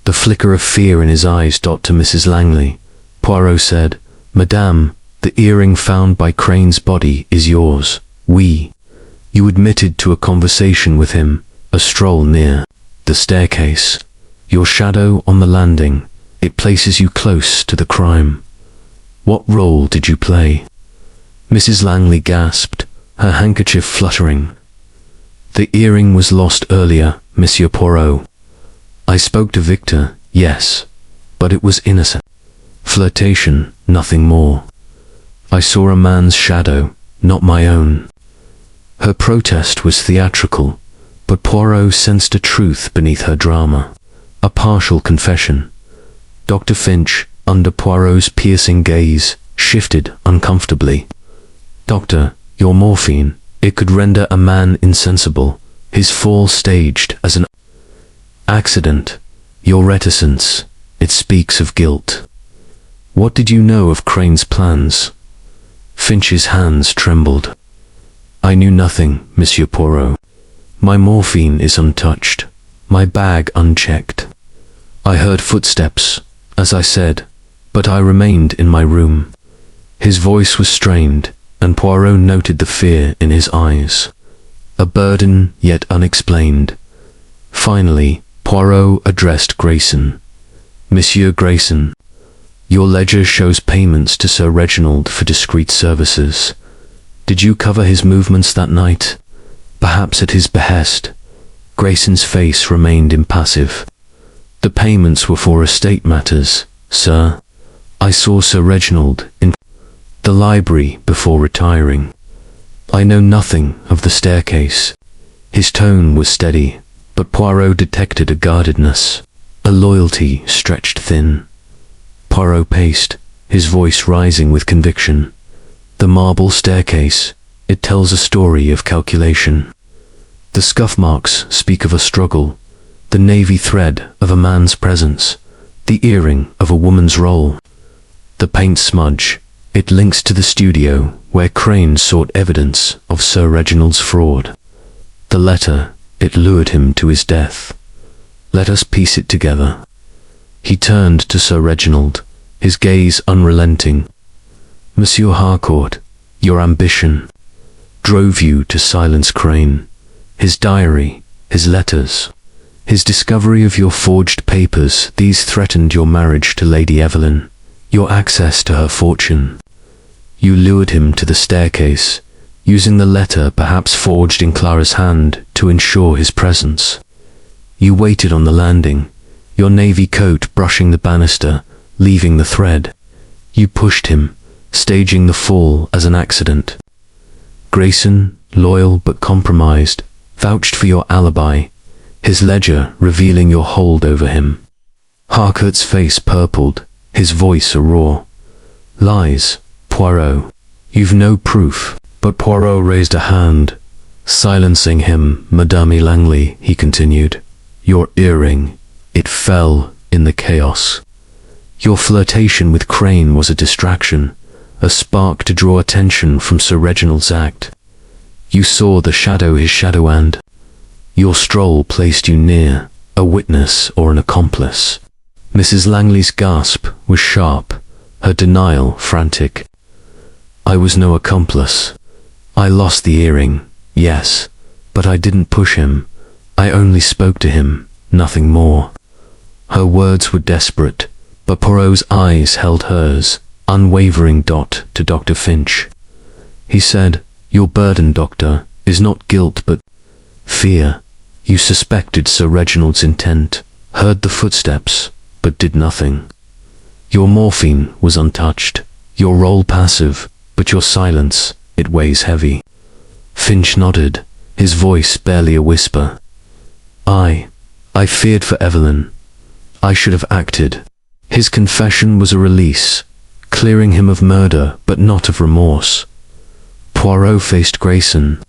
the flicker of fear in his eyes. To Mrs. Langley, Poirot said, Madame, the earring found by Crane's body is yours. You admitted to a conversation with him, a stroll near the staircase. Your shadow on the landing, it places you close to the crime. What role did you play? Mrs. Langley gasped, her handkerchief fluttering. The earring was lost earlier, Monsieur Poirot. I spoke to Victor, yes, but it was innocent. Flirtation, nothing more. I saw a man's shadow, not my own. Her protest was theatrical, but Poirot sensed a truth beneath her drama, a partial confession. Dr. Finch, under Poirot's piercing gaze, shifted uncomfortably. Doctor, your morphine, it could render a man insensible, his fall staged as an accident. Your reticence, it speaks of guilt. What did you know of Crane's plans? Finch's hands trembled. I knew nothing, Monsieur Poirot. My morphine is untouched, my bag unchecked. I heard footsteps, as I said, but I remained in my room. His voice was strained, and Poirot noted the fear in his eyes, a burden yet unexplained. Finally, Poirot addressed Grayson. Monsieur Grayson, your ledger shows payments to Sir Reginald for discreet services. Did you cover his movements that night? Perhaps at his behest. Grayson's face remained impassive. The payments were for estate matters, sir. I saw Sir Reginald in the library before retiring. I know nothing of the staircase. His tone was steady, but Poirot detected a guardedness, a loyalty stretched thin. Poirot paced, his voice rising with conviction. The marble staircase, it tells a story of calculation. The scuff marks speak of a struggle, the navy thread of a man's presence, the earring of a woman's role. The paint smudge, it links to the studio where Crane sought evidence of Sir Reginald's fraud. The letter, it lured him to his death. Let us piece it together. He turned to Sir Reginald, his gaze unrelenting. Monsieur Harcourt, your ambition drove you to silence Crane. His diary, his letters, his discovery of your forged papers, these threatened your marriage to Lady Evelyn, your access to her fortune. You lured him to the staircase, using the letter perhaps forged in Clara's hand to ensure his presence. You waited on the landing, your navy coat brushing the banister, leaving the thread. You pushed him, staging the fall as an accident. Grayson, loyal but compromised, vouched for your alibi, his ledger revealing your hold over him. Harcourt's face purpled, his voice a roar. Lies, Poirot. You've no proof. But Poirot raised a hand, silencing him. Madame Langley, he continued. Your earring, it fell in the chaos. Your flirtation with Crane was a distraction, a spark to draw attention from Sir Reginald's act. You saw the shadow his shadow, and your stroll placed you near a witness or an accomplice. Mrs. Langley's gasp was sharp, her denial frantic. I was no accomplice. I lost the earring, yes, but I didn't push him. I only spoke to him, nothing more. Her words were desperate, but Poirot's eyes held hers, unwavering. To Dr. Finch. He said, your burden, doctor, is not guilt but fear. You suspected Sir Reginald's intent, heard the footsteps, but did nothing. Your morphine was untouched, your role passive, but your silence, it weighs heavy. Finch nodded, his voice barely a whisper. I feared for Evelyn, I should have acted. His confession was a release, clearing him of murder but not of remorse. Poirot faced Grayson.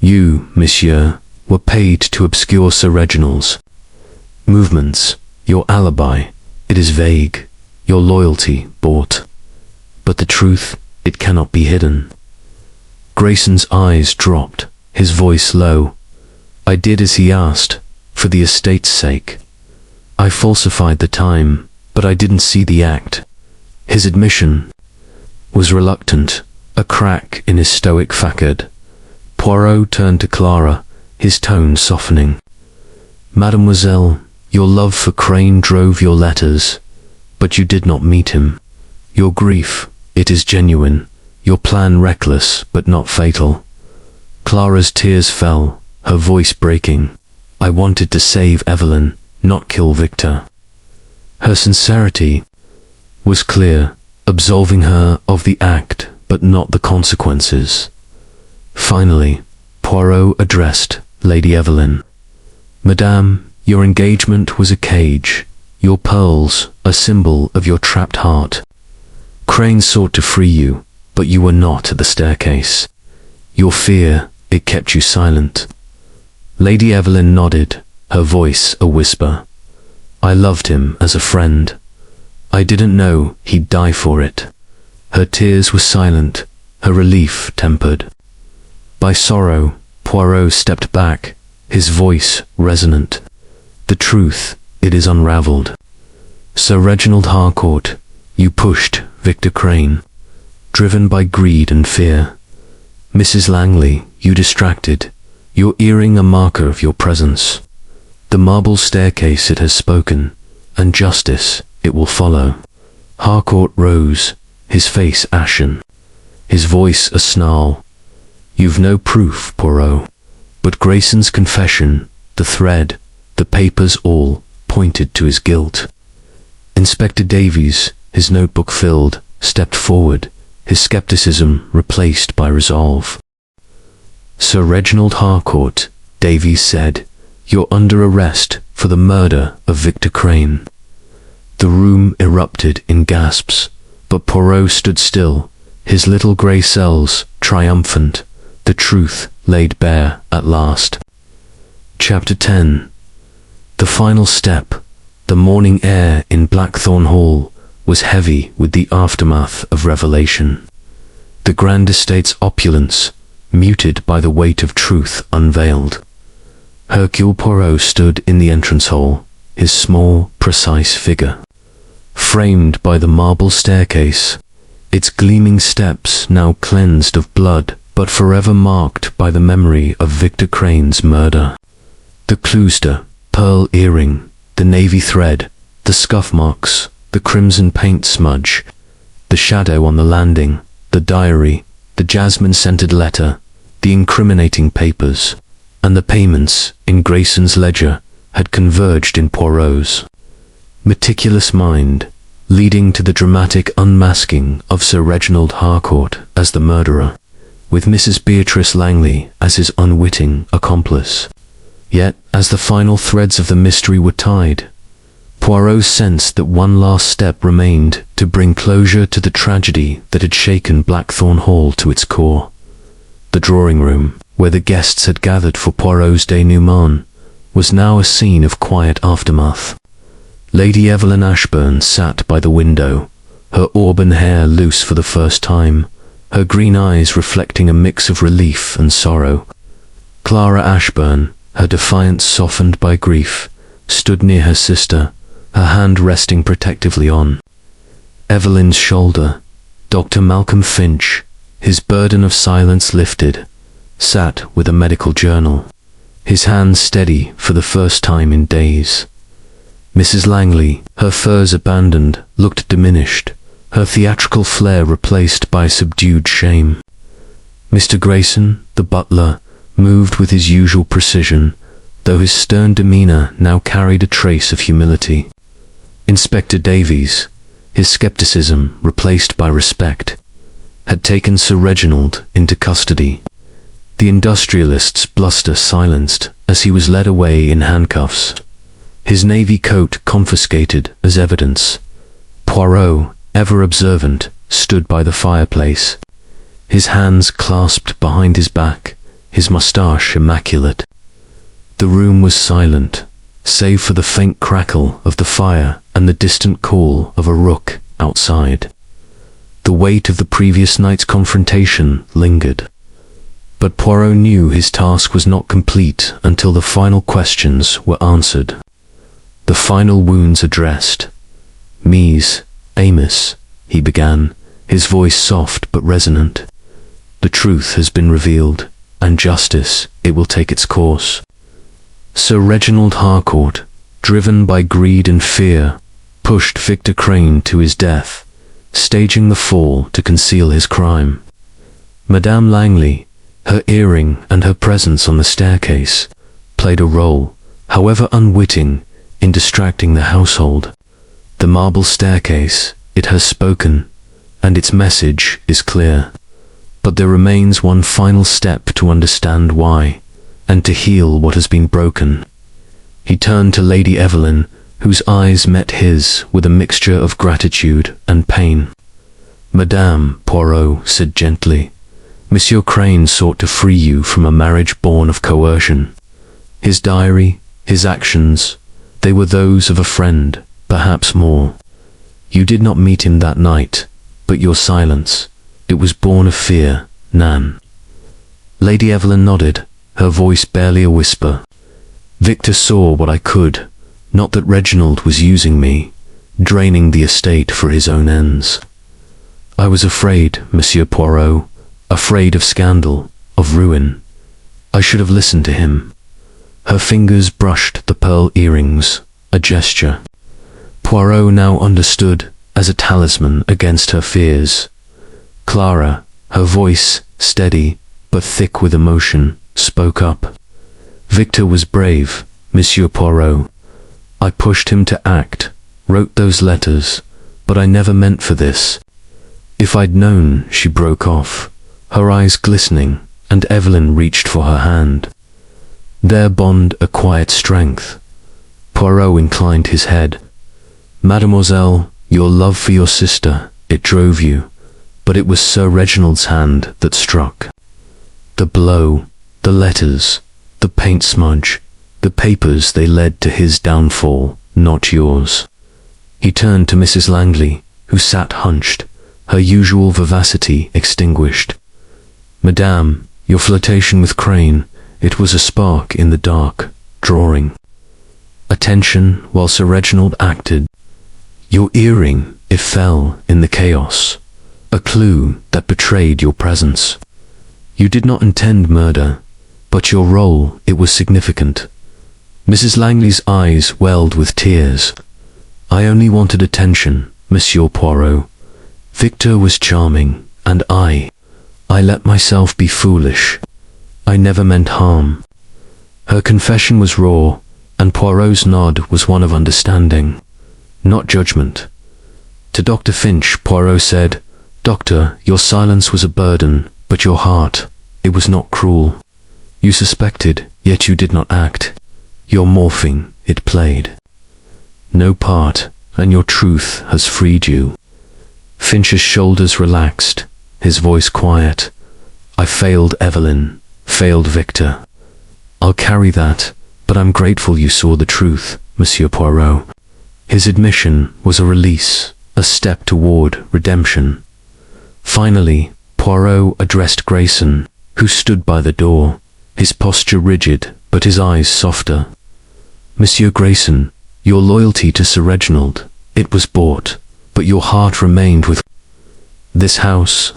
You, monsieur, were paid to obscure Sir Reginald's movements, your alibi. It is vague, your loyalty bought. But the truth, it cannot be hidden. Grayson's eyes dropped, his voice low. I did as he asked, for the estate's sake. I falsified the time, but I didn't see the act. His admission was reluctant, a crack in his stoic facade. Poirot turned to Clara, his tone softening. Mademoiselle, your love for Crane drove your letters, but you did not meet him. Your grief, it is genuine, your plan reckless but not fatal. Clara's tears fell, her voice breaking. I wanted to save Evelyn, not kill Victor. Her sincerity was clear, absolving her of the act but not the consequences. Finally, Poirot addressed Lady Evelyn. Madame, your engagement was a cage, your pearls a symbol of your trapped heart. Crane sought to free you, but you were not at the staircase. Your fear, it kept you silent. Lady Evelyn nodded, her voice a whisper. I loved him as a friend. I didn't know he'd die for it. Her tears were silent, her relief tempered. By sorrow, Poirot stepped back, his voice resonant. The truth, it is unraveled. Sir Reginald Harcourt, you pushed Victor Crane, driven by greed and fear. Mrs. Langley, you distracted, your earring a marker of your presence. The marble staircase it has spoken, and justice it will follow. Harcourt rose, his face ashen, his voice a snarl. You've no proof, Poirot, but Grayson's confession, the thread, the papers all, pointed to his guilt. Inspector Davies, his notebook filled, stepped forward, his skepticism replaced by resolve. Sir Reginald Harcourt, Davies said, you're under arrest for the murder of Victor Crane. The room erupted in gasps, but Poirot stood still, his little grey cells triumphant, the truth laid bare at last. Chapter 10. The final step. The morning air in Blackthorn Hall was heavy with the aftermath of revelation. The grand estate's opulence, muted by the weight of truth unveiled. Hercule Poirot stood in the entrance hall, his small, precise figure, framed by the marble staircase, its gleaming steps now cleansed of blood, but forever marked by the memory of Victor Crane's murder. The cloister, pearl earring, the navy thread, the scuff marks, the crimson paint smudge, the shadow on the landing, the diary, the jasmine-scented letter, the incriminating papers, and the payments in Grayson's ledger had converged in Poirot's meticulous mind, leading to the dramatic unmasking of Sir Reginald Harcourt as the murderer, with Mrs. Beatrice Langley as his unwitting accomplice. Yet, as the final threads of the mystery were tied, Poirot sensed that one last step remained to bring closure to the tragedy that had shaken Blackthorn Hall to its core. The drawing room, where the guests had gathered for Poirot's denouement, was now a scene of quiet aftermath. Lady Evelyn Ashburn sat by the window, her auburn hair loose for the first time, her green eyes reflecting a mix of relief and sorrow. Clara Ashburn, her defiance softened by grief, stood near her sister, her hand resting protectively on Evelyn's shoulder. Dr. Malcolm Finch, his burden of silence lifted, sat with a medical journal, his hands steady for the first time in days. Mrs. Langley, her furs abandoned, looked diminished, her theatrical flair replaced by subdued shame. Mr. Grayson, the butler, moved with his usual precision, though his stern demeanour now carried a trace of humility. Inspector Davies, his scepticism replaced by respect, had taken Sir Reginald into custody. The industrialist's bluster silenced as he was led away in handcuffs. his navy coat confiscated as evidence. Poirot, ever observant, stood by the fireplace, his hands clasped behind his back, his moustache immaculate. The room was silent, save for the faint crackle of the fire and the distant call of a rook outside. The weight of the previous night's confrontation lingered. But Poirot knew his task was not complete until the final questions were answered, the final wounds addressed. "Mies, Amos," he began, his voice soft but resonant. "The truth has been revealed, and justice, it will take its course." Sir Reginald Harcourt, driven by greed and fear, pushed Victor Crane to his death, staging the fall to conceal his crime. Madame Langley, her earring and her presence on the staircase, played a role, however unwitting, in distracting the household. The marble staircase, it has spoken, and its message is clear. But there remains one final step to understand why, and to heal what has been broken. He turned to Lady Evelyn, whose eyes met his with a mixture of gratitude and pain. "Madame," Poirot said gently, "Monsieur Crane sought to free you from a marriage born of coercion. His diary, his actions, they were those of a friend, perhaps more. You did not meet him that night, but your silence, it was born of fear, Nan." Lady Evelyn nodded, her voice barely a whisper. "Victor saw what I could, not that Reginald was using me, draining the estate for his own ends. I was afraid, Monsieur Poirot, afraid of scandal, of ruin. I should have listened to him." Her fingers brushed the pearl earrings, a gesture Poirot now understood as a talisman against her fears. Clara, her voice steady but thick with emotion, spoke up. "Victor was brave, Monsieur Poirot. I pushed him to act, wrote those letters, but I never meant for this. If I'd known," she broke off, her eyes glistening, and Evelyn reached for her hand. Their bond a quiet strength. Poirot inclined his head. "Mademoiselle, your love for your sister, it drove you, but it was Sir Reginald's hand that struck. The blow, the letters, the paint smudge, the papers, they led to his downfall, not yours." He turned to Mrs. Langley, who sat hunched, her usual vivacity extinguished. "Madame, your flirtation with Crane, it was a spark in the dark, drawing attention while Sir Reginald acted. Your earring, it fell in the chaos, a clue that betrayed your presence. You did not intend murder, but your role, it was significant." Mrs. Langley's eyes welled with tears. "I only wanted attention, Monsieur Poirot. Victor was charming, and I let myself be foolish. I never meant harm." Her confession was raw, and Poirot's nod was one of understanding, not judgment. To Dr. Finch, Poirot said, "Doctor, your silence was a burden, but your heart, it was not cruel. You suspected, yet you did not act. Your morphine, it played no part, and your truth has freed you." Finch's shoulders relaxed, his voice quiet. "I failed Evelyn, failed Victor. I'll carry that, but I'm grateful you saw the truth, Monsieur Poirot." His admission was a release, a step toward redemption. Finally, Poirot addressed Grayson, who stood by the door, his posture rigid, but his eyes softer. "Monsieur Grayson, your loyalty to Sir Reginald, it was bought, but your heart remained with this house.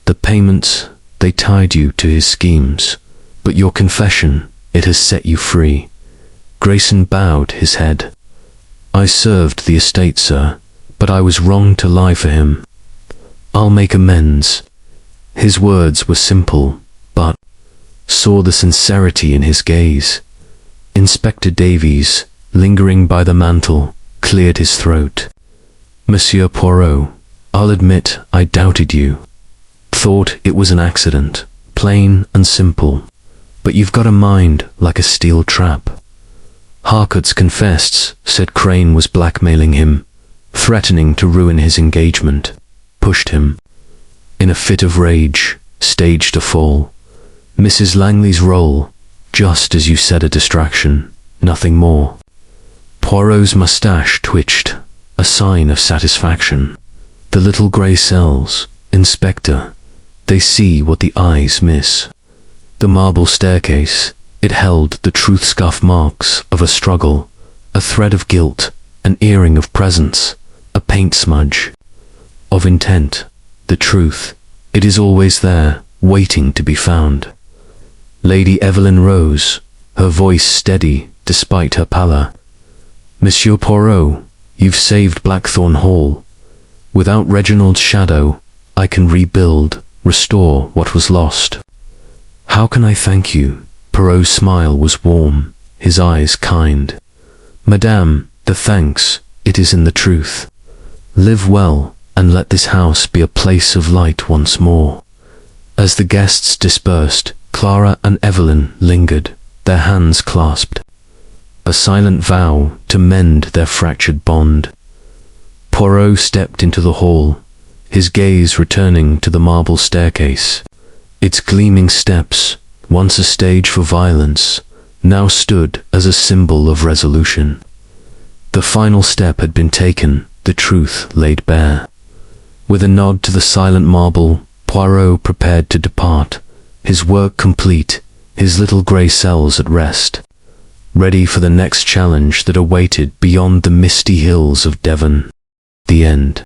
The payments, they tied you to his schemes, but your confession, it has set you free." Grayson bowed his head. "I served the estate, sir, but I was wrong to lie for him. I'll make amends." His words were simple, but saw the sincerity in his gaze. Inspector Davies, lingering by the mantel, cleared his throat. "Monsieur Poirot, I'll admit I doubted you. Thought it was an accident, plain and simple. But you've got a mind like a steel trap. Harcourt's confessed, said Crane was blackmailing him, threatening to ruin his engagement, pushed him. In a fit of rage, staged a fall. Mrs. Langley's role, just as you said, a distraction, nothing more. Poirot's moustache twitched, a sign of satisfaction. The little grey cells, Inspector, they see what the eyes miss. The marble staircase, it held the truth scuff marks of a struggle, a thread of guilt, an earring of presence, a paint smudge of intent. The truth, it is always there, waiting to be found. Lady Evelyn rose, her voice steady despite her pallor. Monsieur Poirot, you've saved Blackthorn Hall. Without Reginald's shadow, I can rebuild, restore what was lost. How can I thank you? Poirot's smile was warm, his eyes kind. Madame, the thanks, it is in the truth. Live well, and let this house be a place of light once more. As the guests dispersed, Clara and Evelyn lingered, their hands clasped. A silent vow to mend their fractured bond. Poirot stepped into the hall, his gaze returning to the marble staircase. Its gleaming steps, once a stage for violence, now stood as a symbol of resolution. The final step had been taken, the truth laid bare. With a nod to the silent marble, Poirot prepared to depart, his work complete, his little grey cells at rest, ready for the next challenge that awaited beyond the misty hills of Devon. The end.